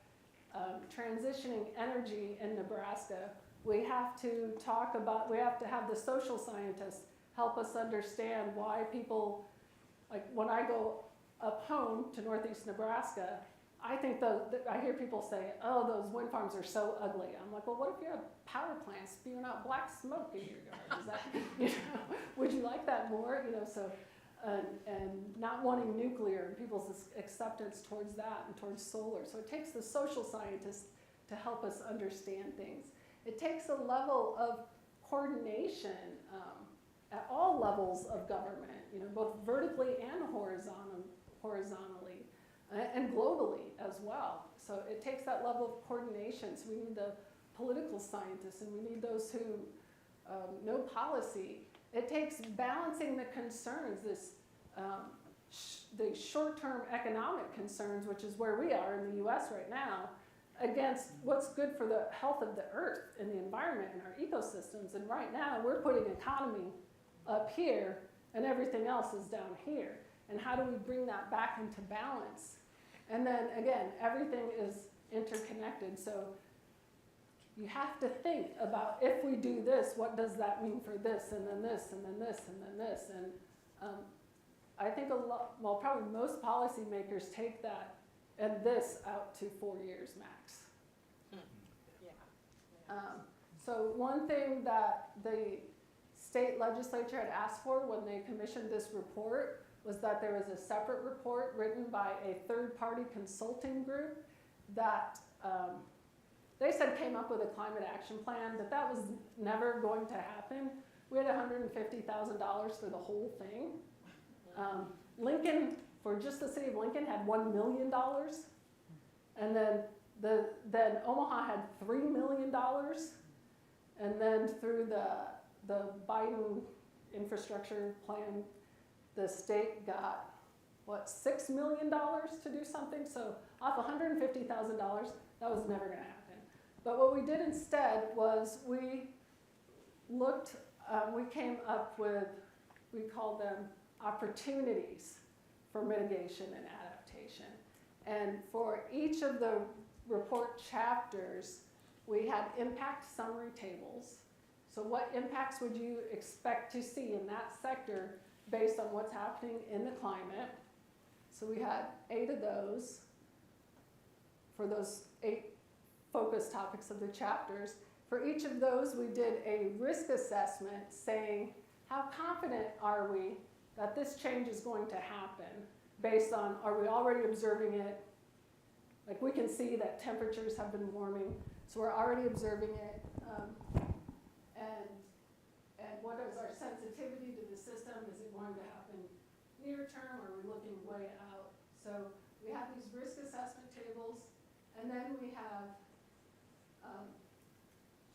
transitioning energy in Nebraska, we have to have the social scientists help us understand why people, like when I go up home to northeast Nebraska, I think I hear people say, oh, those wind farms are so ugly. I'm like, well, what if you have power plants spewing out black smoke in your yard? Is that, would you like that more? So, and not wanting nuclear and people's acceptance towards that and towards solar. So it takes the social scientists to help us understand things. It takes a level of coordination at all levels of government, both vertically and horizontally, and globally as well. So it takes that level of coordination. So we need the political scientists, and we need those who know policy. It takes balancing the concerns, the short-term economic concerns, which is where we are in the US right now, against what's good for the health of the earth and the environment and our ecosystems. And right now we're putting economy up here and everything else is down here. And how do we bring that back into balance? And then again, everything is interconnected. So you have to think about, if we do this, what does that mean for this, and then this, and then this, and then this. And I think probably most policymakers take that and this out to 4 years max. Yeah. So one thing that the state legislature had asked for when they commissioned this report was that there was a separate report written by a third-party consulting group that they said came up with a climate action plan, but that was never going to happen. We had $150,000 for the whole thing. Lincoln, for just the city of Lincoln, had $1 million. And then Omaha had $3 million. And then through the Biden infrastructure plan, the state got, $6 million to do something? So off $150,000, that was never gonna happen. But what we did instead was we came up with, we called them opportunities for mitigation and adaptation. And for each of the report chapters, we had impact summary tables. So what impacts would you expect to see in that sector based on what's happening in the climate? So we had 8 of those for those 8 focus topics of the chapters. For each of those, we did a risk assessment saying, how confident are we that this change is going to happen based on, are we already observing it? Like we can see that temperatures have been warming, so we're already observing it. And what is our sensitivity to the system? Is it going to happen near term, or are we looking way out? So we have these risk assessment tables, and then we have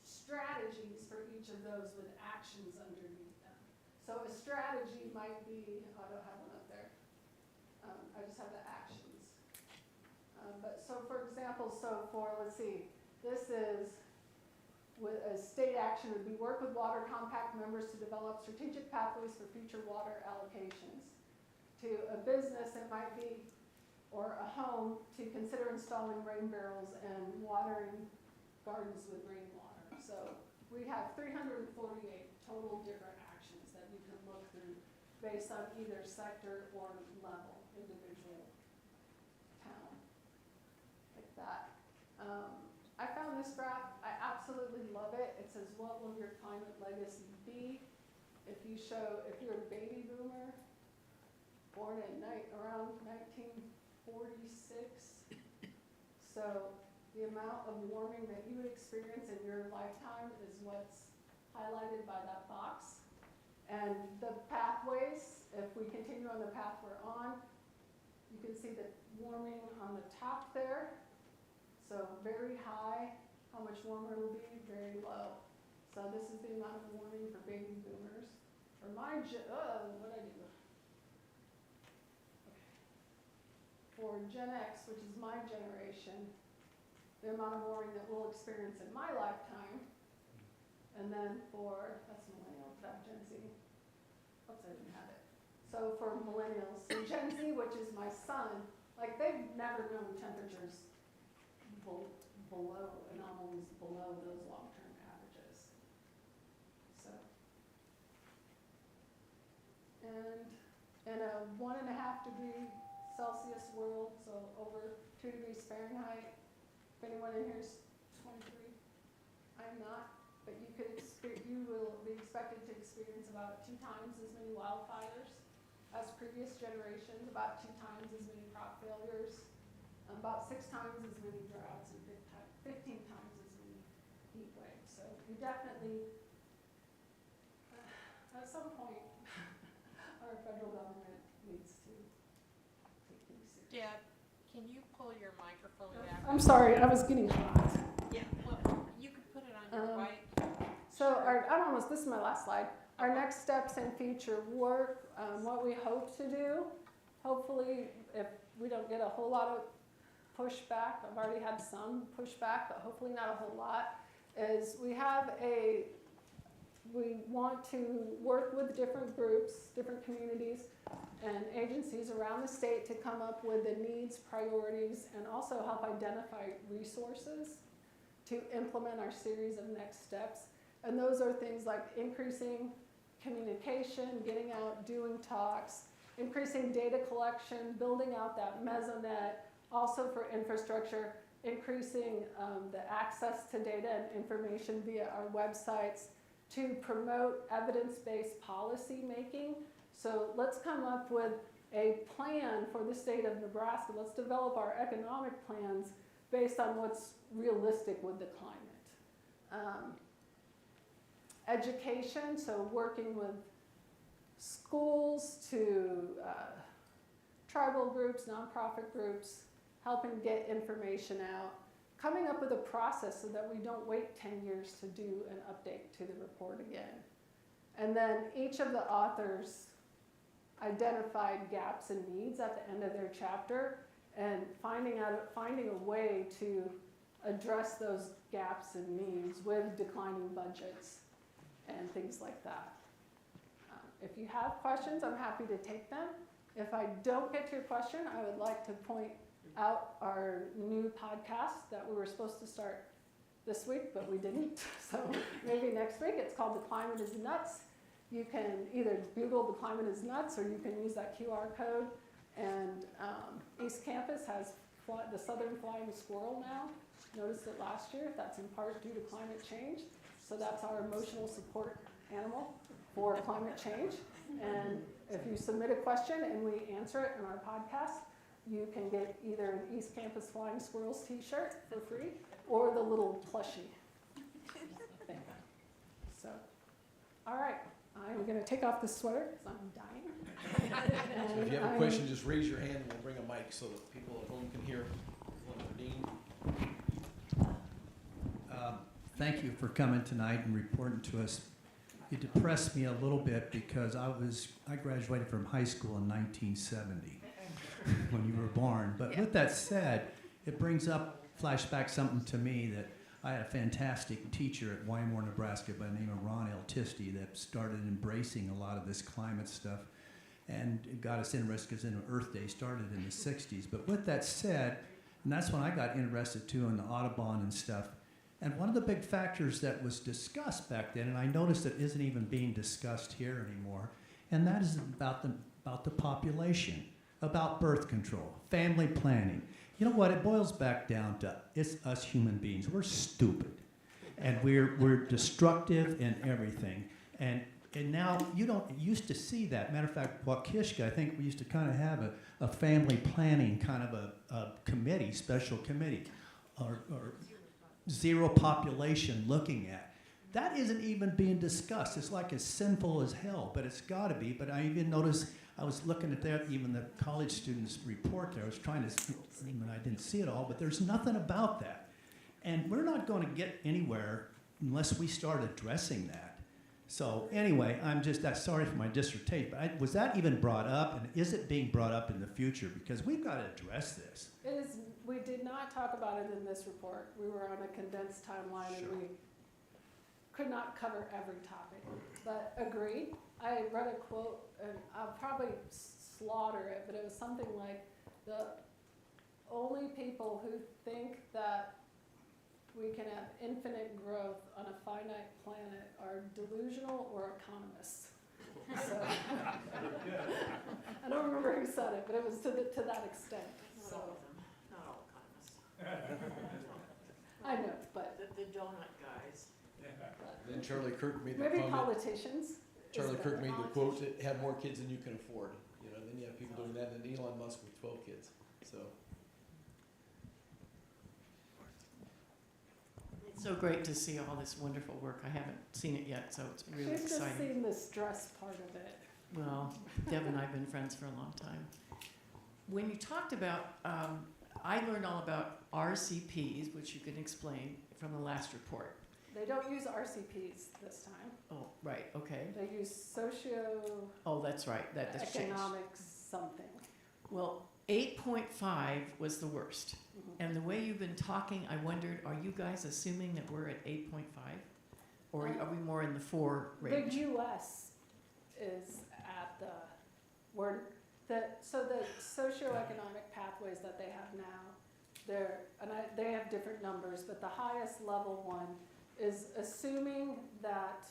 strategies for each of those with actions underneath them. So a strategy might be, I don't have one up there. I just have the actions. But so for example, let's see, this is with a state action would be work with water compact members to develop strategic pathways for future water allocations. To a business, it might be, or a home, to consider installing rain barrels and watering gardens with rainwater. So we have 348 total different actions that you can look through based on either sector or level, individual town, like that. I found this graph, I absolutely love it. It says, what will your climate legacy be? If you're a baby boomer, born around 1946, so the amount of warming that you would experience in your lifetime is what's highlighted by that box. And the pathways, if we continue on the path we're on, you can see the warming on the top there. So very high, how much warmer it will be, very low. So this is the amount of warming for baby boomers. For my, what'd I do? Okay. For Gen X, which is my generation, the amount of warming that we'll experience in my lifetime. And then that's millennials, that Gen Z. Oops, I didn't have it. So for millennials, so Gen Z, which is my son, like they've never known temperatures below anomalies below those long-term averages. So, and in a 1.5 degree Celsius world, so over 2 degrees Fahrenheit, if anyone in here is 23, I'm not, but you will be expected to experience about 2 times as many wildfires as previous generations, about 2 times as many crop failures, about 6 times as many droughts, and 15 times as many heat waves. So we definitely, at some point, our federal government needs to take things seriously. Deb, can you pull your microphone back? I'm sorry, I was getting hot. Yeah, well, you could put it on your right. So this is my last slide. Our next steps in future work, what we hope to do, hopefully if we don't get a whole lot of pushback, I've already had some pushback, but hopefully not a whole lot, is we want to work with different groups, different communities and agencies around the state to come up with the needs, priorities, and also help identify resources to implement our series of next steps. And those are things like increasing communication, getting out, doing talks, increasing data collection, building out that mesonet, also for infrastructure, increasing the access to data and information via our websites to promote evidence-based policy making. So let's come up with a plan for the state of Nebraska. Let's develop our economic plans based on what's realistic with the climate. Education, so working with schools to tribal groups, nonprofit groups, helping get information out, coming up with a process so that we don't wait 10 years to do an update to the report again. And then each of the authors identified gaps and needs at the end of their chapter, and finding a way to address those gaps and needs with declining budgets and things like that. If you have questions, I'm happy to take them. If I don't get to your question, I would like to point out our new podcast that we were supposed to start this week, but we didn't. So maybe next week. It's called The Climate is Nuts. You can either Google The Climate is Nuts, or you can use that QR code. And East Campus has the southern flying squirrel now. Noticed it last year. That's in part due to climate change. So that's our emotional support animal for climate change. And if you submit a question and we answer it in our podcast, you can get either an East Campus Flying Squirrels t-shirt for free or the little plushie thing. So, all right, I'm going to take off this sweater because I'm dying. So if you have a question, just raise your hand and we'll bring a mic so that people at home can hear. Dean? Thank you for coming tonight and reporting to us. You depressed me a little bit because I graduated from high school in 1970 when you were born. But with that said, it brings up, flashback something to me that I had a fantastic teacher at Wymore, Nebraska by the name of Ron Eltisty that started embracing a lot of this climate stuff and it got us interested because Earth Day started in the 60s. But with that said, and that's when I got interested too in the Audubon and stuff. And one of the big factors that was discussed back then, and I noticed it isn't even being discussed here anymore, and that is about the population, about birth control, family planning. You know what? It boils back down to it's us human beings. We're stupid, and we're destructive in everything. And now you don't used to see that. Matter of fact, Waukesha, I think we used to kind of have a family planning kind of a committee, special committee, or zero population looking at. That isn't even being discussed. It's like as sinful as hell, but it's got to be. But I even noticed, I was looking at that, even the college students' report there. I was trying to, I didn't see it all, but there's nothing about that. And we're not going to get anywhere unless we start addressing that. So anyway, I'm just sorry for my dissertation, but was that even brought up, and is it being brought up in the future? Because we've got to address this. It is. We did not talk about it in this report. We were on a condensed timeline, and we could not cover every topic. But agreed. I read a quote, and I'll probably slaughter it, but it was something like, the only people who think that we can have infinite growth on a finite planet are delusional or economists. So, I don't remember who said it, but it was to that extent. Not So. all of them, not all economists. I know, but The donut guys. Then Charlie Kirk made the maybe comment. politicians. Charlie is Kirk that- made the quote that have more kids than you can afford. You know, then you have people doing that, and Elon Musk with 12 kids. So It's so great to see all this wonderful work. I haven't seen it yet, so it's really She's just exciting. seen the stress part of it. Well, Deb and I have been friends for a long time. When you talked about, I learned all about RCPs, which you can explain from the last report. They don't use RCPs this time. Oh, right, okay. They use socio-economic Oh, that's right, that has changed. something. Well, 8.5 was the worst. Mhm. And the way you've been talking, I wondered, are you guys assuming that we're at 8.5? Or are we more in the 4 range? The US is at the socioeconomic pathways that they have now, they have different numbers, but the highest level one is assuming that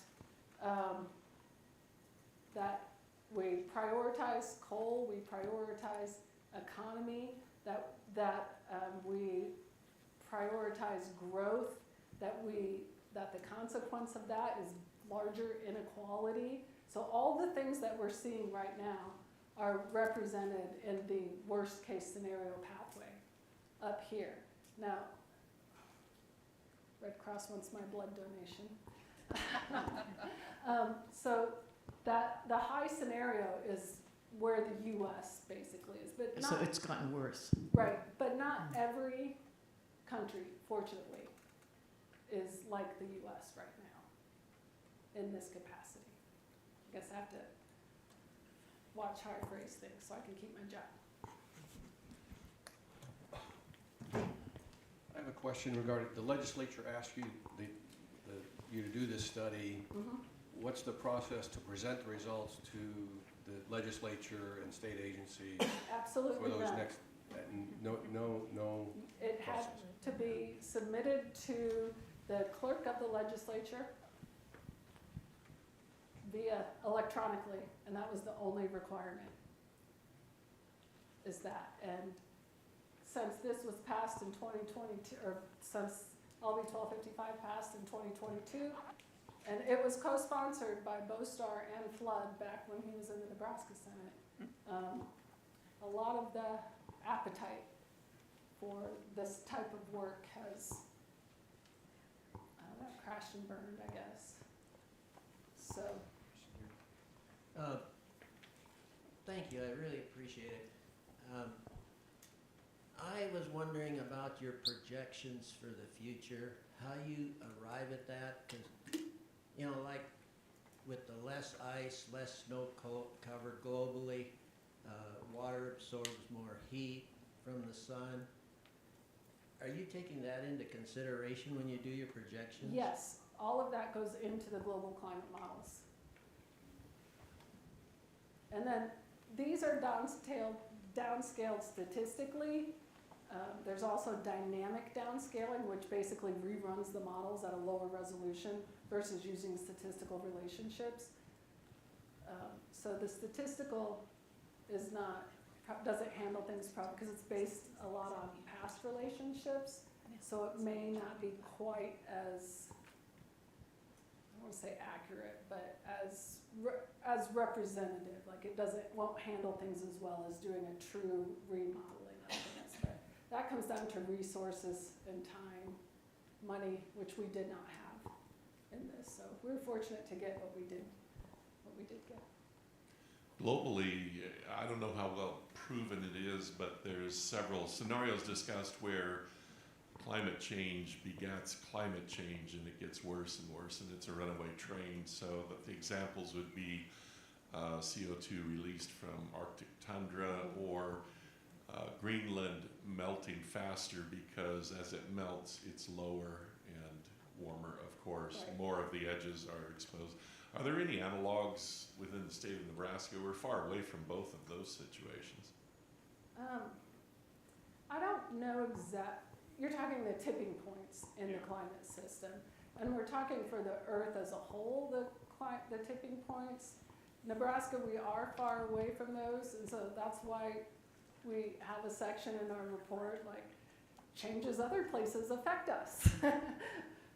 that we prioritize coal, we prioritize economy, that we prioritize growth, that the consequence of that is larger inequality. So all the things that we're seeing right now are represented in the worst case scenario pathway up here. Now, Red Cross wants my blood donation. So that the high scenario is where the U.S. basically is, but not, So it's gotten worse. right, but not every country, fortunately, is like the U.S. right now in this capacity. I guess I have to watch how I phrase things so I can keep my job. I have a question regarding, the legislature asked you, you to do this study. Mm-hmm. What's the process to present the results to the legislature and state agencies for Absolutely those not. next, no It had process? to be submitted to the clerk of the legislature via electronically, and that was the only requirement, is that. And since this was passed in 2022, or since LB 1255 passed in 2022, and it was co-sponsored by Bostar and Flood back when he was in the Nebraska Senate, a lot of the appetite for this type of work has crashed and burned, I guess. So. Thank you, I really appreciate it. I was wondering about your projections for the future, how you arrive at that, because, you know, like with the less ice, less snow cover globally, water absorbs more heat from the sun. Are you taking that into consideration when you do your projections? Yes, all of that goes into the global climate models. And then these are downscaled statistically. There's also dynamic downscaling, which basically reruns the models at a lower resolution versus using statistical relationships. So the statistical doesn't handle things properly because it's based a lot on past relationships. So it may not be quite as, I don't want to say accurate, but as representative. Like it won't handle things as well as doing a true remodeling of things. But that comes down to resources and time, money, which we did not have in this. So we were fortunate to get what we did get. Globally, I don't know how well proven it is, but there's several scenarios discussed where climate change begets climate change and it gets worse and worse, and it's a runaway train. So that the examples would be CO2 released from Arctic tundra, or Greenland melting faster because as it melts, it's lower and warmer, of course. Right. More of the edges are exposed. Are there any analogs within the state of Nebraska? We're far away from both of those situations. I don't know you're talking the tipping points in the climate system. And we're talking for the Earth as a whole, the tipping points. Nebraska, we are far away from those, and so that's why we have a section in our report like changes other places affect us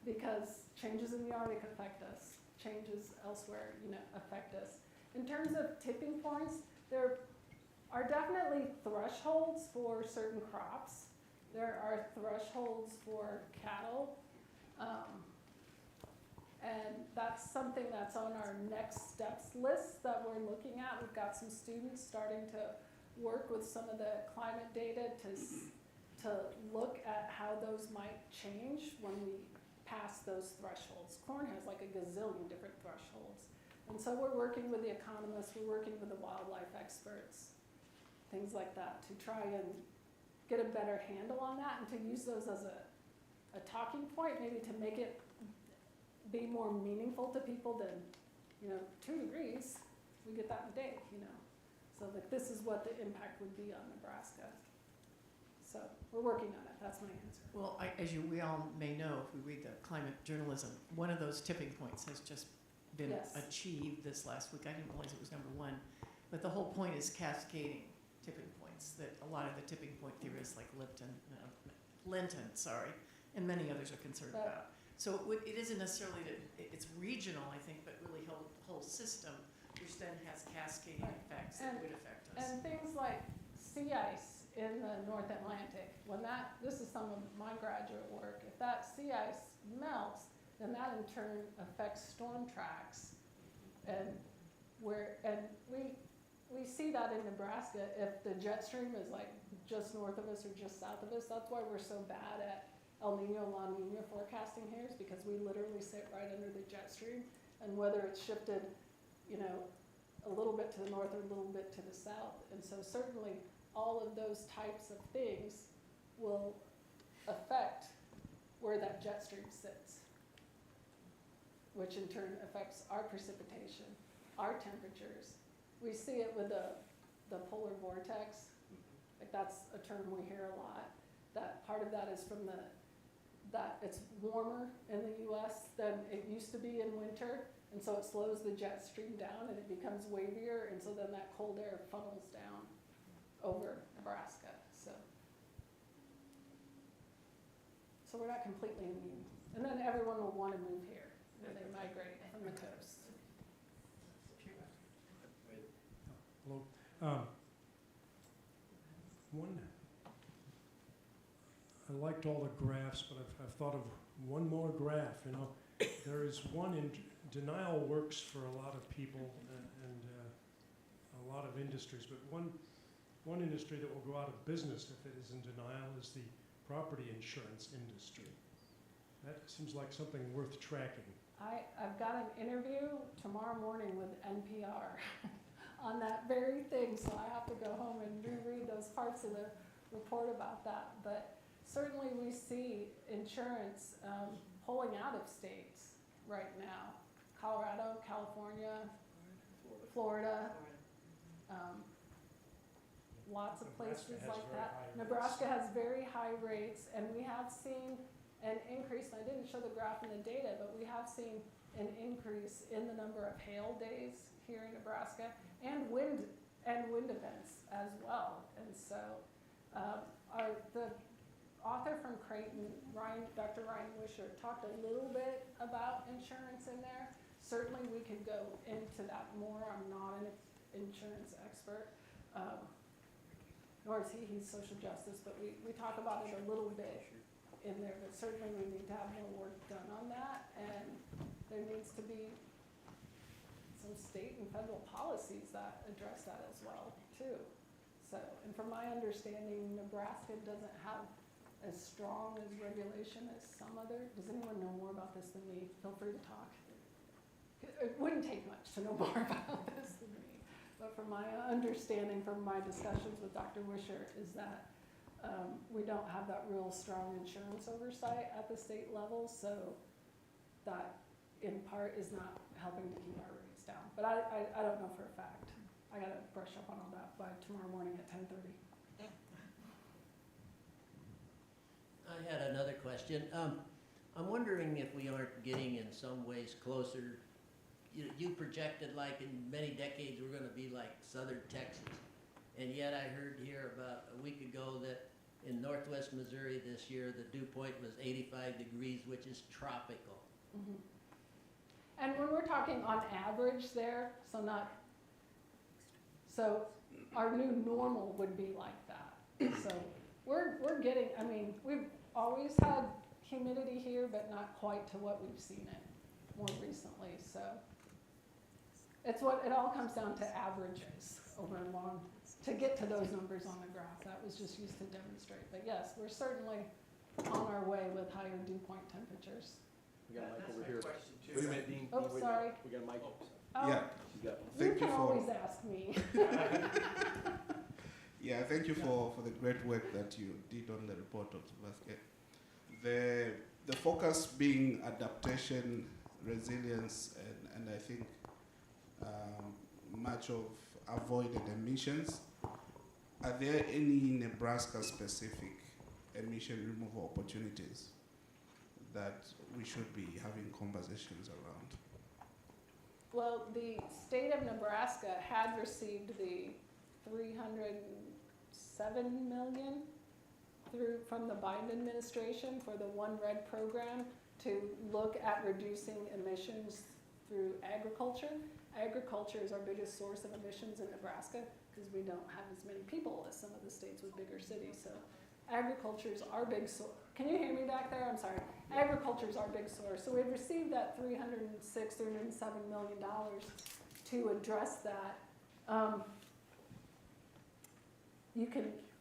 because changes in the Arctic affect us, changes elsewhere, affect us. In terms of tipping points, there are definitely thresholds for certain crops. There are thresholds for cattle, and that's something that's on our next steps list that we're looking at. We've got some students starting to work with some of the climate data to look at how those might change when we pass those thresholds. Corn has like a gazillion different thresholds. And so we're working with the economists, we're working with the wildlife experts, things like that, to try and get a better handle on that and to use those as a talking point, maybe to make it be more meaningful to people than, 2 degrees, we get that in a day, So like this is what the impact would be on Nebraska. So we're working on it, that's my answer. Well, as we all may know, if we read the climate journalism, one of those tipping points has just been Yes. achieved this last week. I didn't realize it was number one. But the whole point is cascading tipping points that a lot of the tipping point theorists like Linton, and many others are concerned about. So it isn't necessarily that it's regional, I think, but really whole system, which then has cascading effects that would affect us. And things like sea ice in the North Atlantic, this is some of my graduate work, if that sea ice melts, then that in turn affects storm tracks. And we see that in Nebraska, if the jet stream is like just north of us or just south of us, that's why we're so bad at El Nino, La Nina forecasting here, is because we literally sit right under the jet stream, and whether it's shifted, a little bit to the north or a little bit to the south. And so certainly all of those types of things will affect where that jet stream sits, which in turn affects our precipitation, our temperatures. We see it with the polar vortex. Like that's a term we hear a lot. That part of that is from that it's warmer in the US than it used to be in winter. And so it slows the jet stream down and it becomes wavier. And so then that cold air funnels down over Nebraska. So we're not completely immune. And then everyone will want to move here when they migrate from the coast. Hello. I liked all the graphs, but I've thought of one more graph. There is one in denial works for a lot of people and a lot of industries, but one industry that will go out of business if it is in denial is the property insurance industry. That seems like something worth tracking. I've got an interview tomorrow morning with NPR on that very thing, so I have to go home and reread those parts of the report about that. But certainly we see insurance pulling out of states right now. Colorado, California, Florida, lots of places like that. Nebraska has very high rates, and we have seen an increase, and I didn't show the graph in the data, but we have seen an increase in the number of hail days here in Nebraska, and wind events as well. And so the author from Creighton, Dr. Ryan Wisher, talked a little bit about insurance in there. Certainly we could go into that more. I'm not an insurance expert, nor is he. He's social justice, but we talk about it a little bit in there, but certainly we need to have more work done on that, and there needs to be some state and federal policies that address that as well, too. So, and from my understanding, Nebraska doesn't have as strong as regulation as some other. Does anyone know more about this than me? Feel free to talk. It wouldn't take much to know more about this than me. But from my understanding, from my discussions with Dr. Wisher, is that we don't have that real strong insurance oversight at the state level, so that in part is not helping to keep our rates down. But I don't know for a fact. I gotta brush up on all that by tomorrow morning at 10:30. I had another question. I'm wondering if we aren't getting in some ways closer. You projected like in many decades we're going to be like southern Texas. And yet I heard here about a week ago that in northwest Missouri this year, the dew point was 85 degrees, which is tropical. Mm-hmm. And when we're talking on average there, so our new normal would be like that. So we're getting, I mean, we've always had humidity here, but not quite to what we've seen it more recently. So it all comes down to averages over long to get to those numbers on the graph. That was just used to demonstrate. But yes, we're certainly on our way with higher dew point temperatures. We got a mic over here. Too. Wait a minute, Dean. Oh, Dean, wait a sorry. minute. We got a mic. Oh, Yeah, You got one. you thank can you always for ask me. thank you for the great work that you did on the report of Nebraska. The focus being adaptation, resilience, and I think much of avoided emissions. Are there any Nebraska-specific emission removal opportunities that we should be having conversations around? Well, the state of Nebraska had received the 307 million from the Biden administration for the One Red program to look at reducing emissions through agriculture. Agriculture is our biggest source of emissions in Nebraska because we don't have as many people as some of the states with bigger cities. So agriculture is our big source. Can you hear me back there? I'm sorry. Agriculture is our big source. So we've received that $307 million to address that.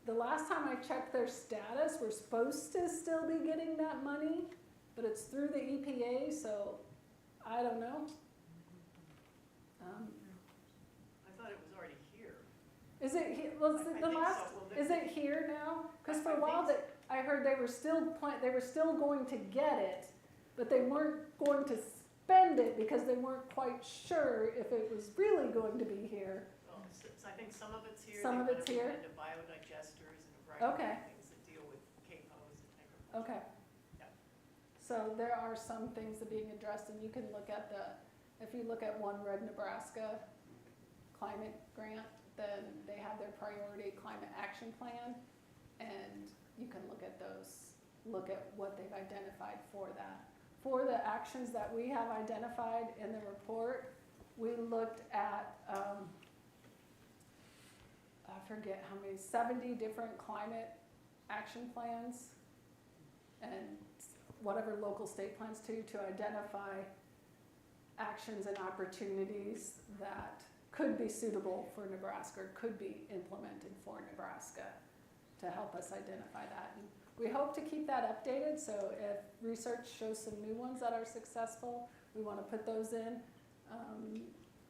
The last time I checked their status, we're supposed to still be getting that money, but it's through the EPA, so I don't know. I thought it was already here. Is it he- well, I the think last? so. Well, Is it here now? Because for I a while think that I heard they were still going to get it, but they weren't going to spend it because they weren't quite sure if it was really going to be here. Well, I think some of it's here. Some of it's here? Into biodigesters and a variety Okay. of things that deal with CAPOs and agriculture. Okay. Yeah. So there are some things that are being addressed, and you can look at if you look at One Red Nebraska climate grant, then they have their priority climate action plan, and you can look at what they've identified for that. For the actions that we have identified in the report, we looked at, I forget how many, 70 different climate action plans and whatever local state plans to identify actions and opportunities that could be suitable for Nebraska, or could be implemented for Nebraska to help us identify that. And we hope to keep that updated, so if research shows some new ones that are successful, we want to put those in.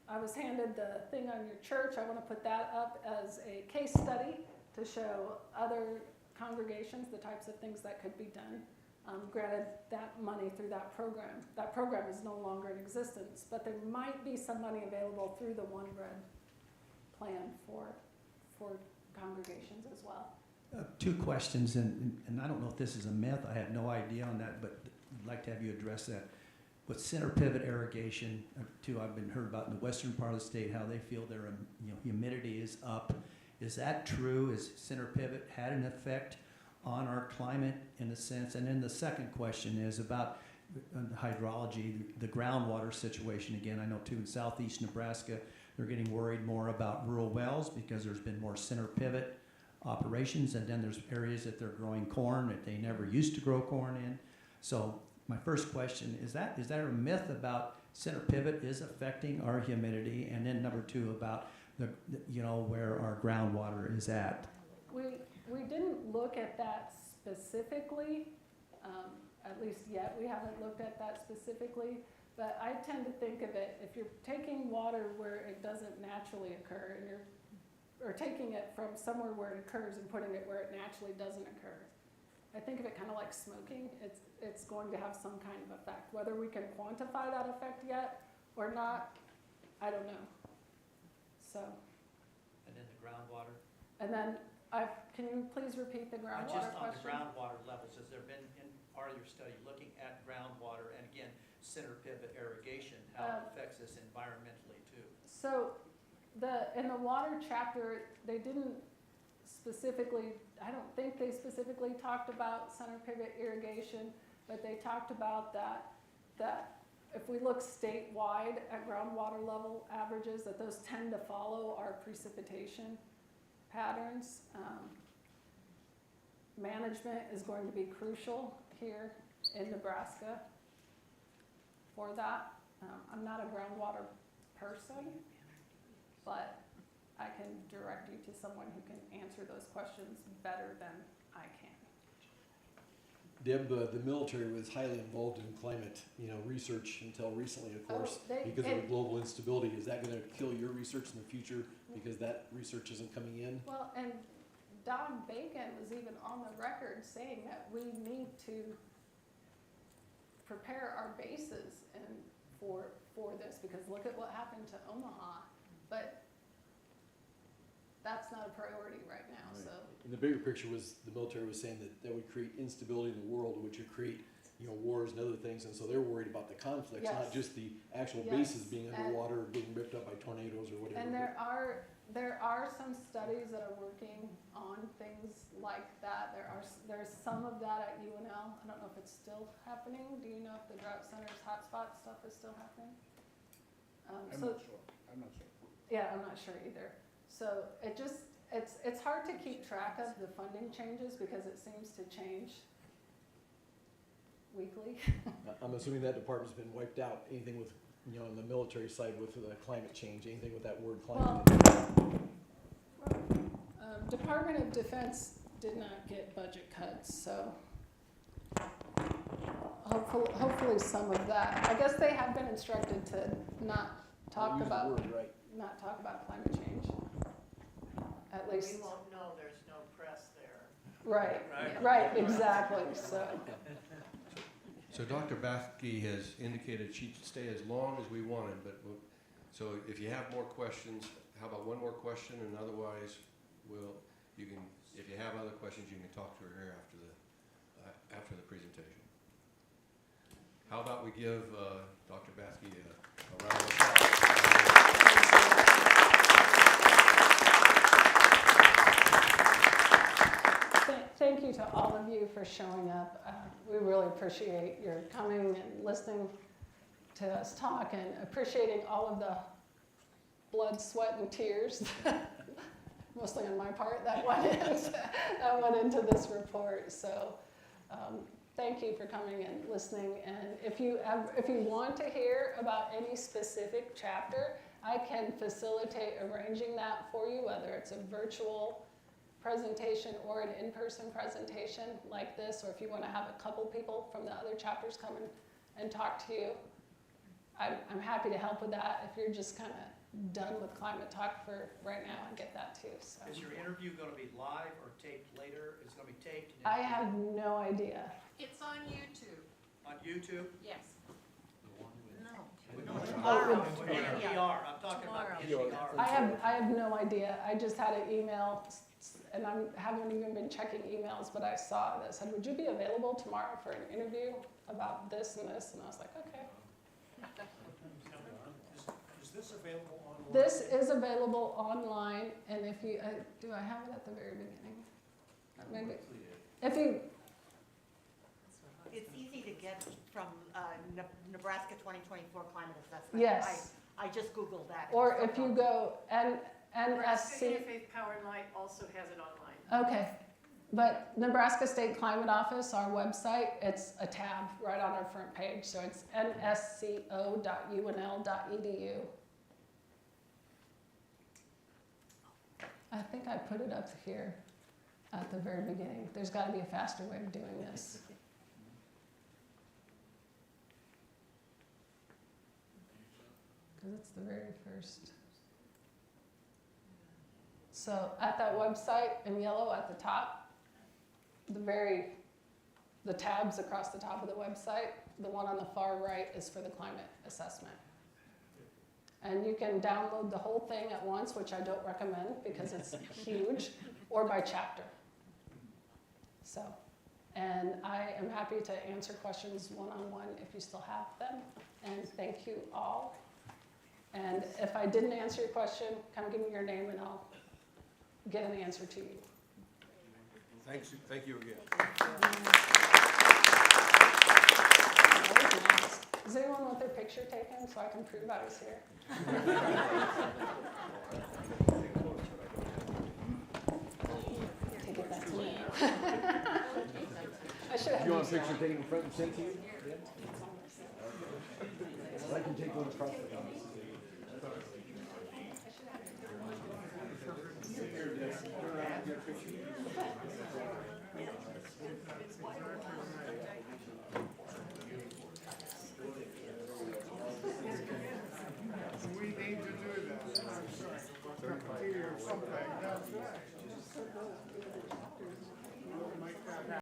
I was handed the thing on your church. I want to put that up as a case study to show other congregations the types of things that could be done. Granted, that money through that program is no longer in existence, but there might be some money available through the One Red plan for congregations as well. Two questions, and I don't know if this is a myth. I have no idea on that, but I'd like to have you address that. With center pivot irrigation, too, I've been heard about in the western part of the state how they feel their humidity is up. Is that true? Is center pivot had an effect on our climate in a sense? And then the second question is about the hydrology, the groundwater situation. Again, I know too in southeast Nebraska, they're getting worried more about rural wells because there's been more center pivot operations, and then there's areas that they're growing corn that they never used to grow corn in. So my first question is that a myth about center pivot is affecting our humidity? And then number two, about where our groundwater is at. We didn't look at that specifically, at least yet we haven't looked at that specifically, but I tend to think of it, if you're taking water where it doesn't naturally occur, and or taking it from somewhere where it occurs and putting it where it naturally doesn't occur, I think of it kind of like smoking. It's going to have some kind of effect. Whether we can quantify that effect yet or not, I don't know. So. And then the groundwater? And then, can you please repeat the groundwater question? Just on the groundwater levels, has there been, in part of your study, looking at groundwater and again, center pivot irrigation, how it affects us environmentally too? So, in the water chapter, they didn't specifically, I don't think they specifically talked about center pivot irrigation, but they talked about that if we look statewide at groundwater level averages, that those tend to follow our precipitation patterns. Management is going to be crucial here in Nebraska for that. I'm not a groundwater person, but I can direct you to someone who can answer those questions better than I can. Deb, the military was highly involved in climate, research until recently, of course, because of the global instability. Is that going to kill your research in the future because that research isn't coming in? Well, and Don Bacon was even on the record saying that we need to prepare our bases for this, because look at what happened to Omaha. But that's not a priority right now. Right. So. And the bigger picture was the military was saying that would create instability in the world, which would create, wars and other things, and so they're worried about the conflicts, Yes. not just the actual Yes. bases being And- underwater or getting ripped up by tornadoes or whatever. And there are some studies that are working on things like that. There's some of that at UNL. I don't know if it's still happening. Do you know if the Drought Center's hotspot stuff is still happening? I'm not sure. Yeah, I'm not sure either. So it's hard to keep track of the funding changes because it seems to change weekly. I'm assuming that department's been wiped out, anything with, in the military side with climate change, anything with that word climate. Department of Defense did not get budget cuts, so hopefully some of that. I guess they have been instructed to not talk Use the about word, right. not talk about climate change. At least. We won't know, there's no press there. Right, exactly. So Dr. Bathke has indicated she'd stay as long as we wanted, so if you have more questions, how about one more question, and otherwise, if you have other questions, you can talk to her here after the presentation. How about we give Dr. Bathke a round of applause? Thank you to all of you for showing up. We really appreciate your coming and listening to us talk, and appreciating all of the blood, sweat, and tears, mostly on my part, that went into this report. So thank you for coming and listening. And if you want to hear about any specific chapter, I can facilitate arranging that for you, whether it's a virtual presentation or an in-person presentation like this, or if you want to have a couple people from the other chapters come and talk to you. I'm happy to help with that. If you're just kind of done with climate talk for right now, I get that too. So. Is your interview going to be live or taped later? It's going to be taped? I have no idea. It's on YouTube. On YouTube? Yes. Tomorrow. NPR. I'm talking about NPR. I have no idea. I just had an email, and I haven't even been checking emails, but I saw that said, would you be available tomorrow for an interview about this and this? And I was like, okay. Is this available online? This is available online, and if you, do I have it at the very beginning? Maybe. If you, It's easy to get from Nebraska 2024 climate assessment. yes. I just Googled that. Or if you go Nebraska NSC. Interfaith Power and Light also has it online. Okay. But Nebraska State Climate Office, our website, it's a tab right on our front page. So it's nsco.unl.edu. I think I put it up here at the very beginning. There's got to be a faster way of doing this. Because it's the very first. So at that website in yellow at the top, the tabs across the top of the website, the one on the far right is for the climate assessment. And you can download the whole thing at once, which I don't recommend because it's huge, or by chapter. So, and I am happy to answer questions one-on-one if you still have them. And thank you all. And if I didn't answer your question, come give me your name and I'll get an answer to you. Thanks. Thank you again. Does anyone want their picture taken so I can prove I was here? Take it back to me. I should have. You want a picture taken in front and sent to you? Yeah. I can take one across the office. We need to do that. I'm sorry. Something. That's right.